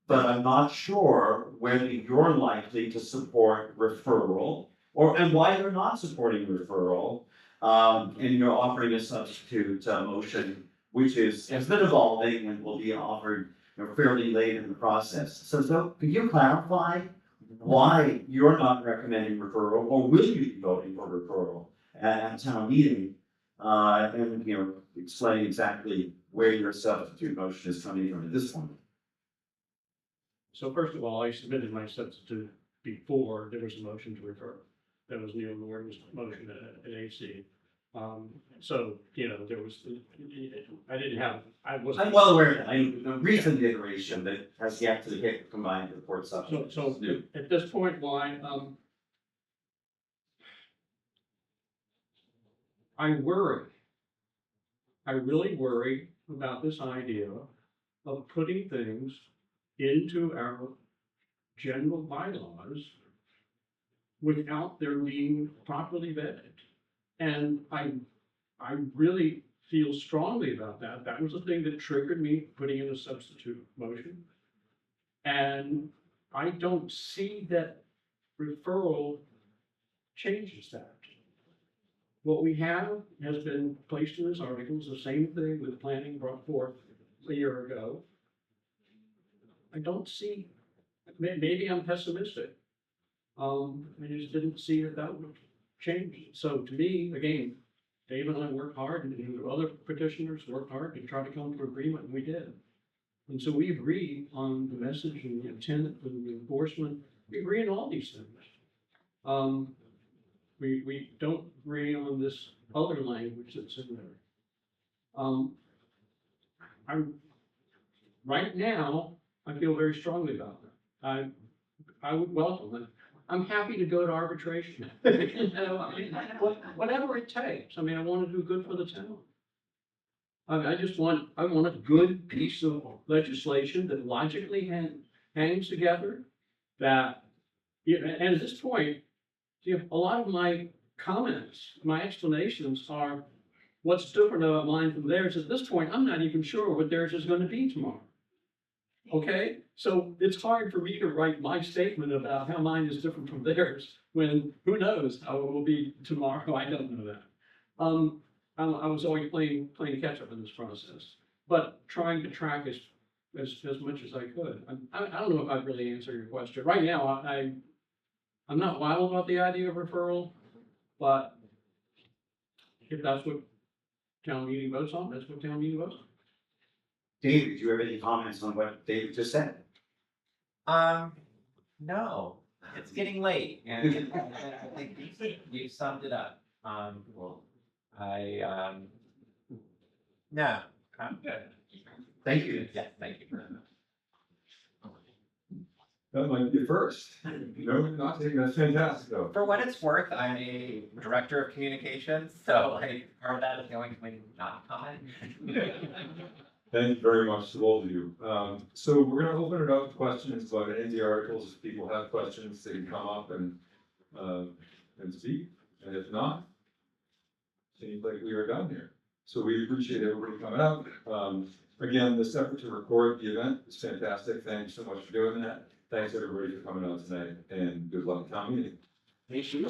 But I'm not sure whether you're likely to support referral and why you're not supporting referral. And you're offering a substitute motion, which has been evolving and will be offered fairly late in the process. So could you clarify why you're not recommending referral, or will you be voting for referral at town meeting? And explain exactly where your substitute motion is coming from at this point. So first of all, I submitted my substitute before there was a motion to refer. That was Neil Norton's motion at AC. So, there was, I'm well aware of that. The recent iteration that has yet to get combined report substitute. So at this point, why, I really worry about this idea of putting things into our general bylaws without their being properly vetted. And I really feel strongly about that. That was the thing that triggered me putting in a substitute motion. And I don't see that referral changes that. What we have has been placed in this article is the same thing that planning brought forth a year ago. I don't see, maybe I'm pessimistic. I just didn't see that would change. So to me, again, Dave and I worked hard, and other petitioners worked hard to try to come to agreement, and we did. And so we agreed on the message and the intent and the enforcement. We agree on all these things. We don't agree on this other language that's in there. Right now, I feel very strongly about that. I would welcome it. I'm happy to go to arbitration. Whatever it takes. I want to do good for the town. I want a good piece of legislation that logically hangs together. And at this point, a lot of my comments, my explanations are what's different about mine from theirs. At this point, I'm not even sure what theirs is going to be tomorrow. Okay, so it's hard for me to write my statement about how mine is different from theirs when who knows how it will be tomorrow. I don't know that. I was always playing catch up in this process, but trying to track as much as I could. I don't know if I've really answered your question. Right now, I'm not wild about the idea of referral, but if that's what town meeting votes on, that's what town meeting votes on. David, do you have any comments on what David just said? No, it's getting late, and I think you summed it up. No, I'm good. Thank you. Yeah, thank you very much. That might be a first. Not taking that's fantastic though. For what it's worth, I'm a director of communications, so part of that is going to not comment. Thank you very much to both of you. So we're going to open it up to questions about any of the articles. If people have questions, they can come up and speak. And if not, seems like we are done here. So we appreciate everybody coming out. Again, this effort to record the event is fantastic. Thanks so much for doing that. Thanks everybody for coming out tonight and good luck at town meeting. Thank you.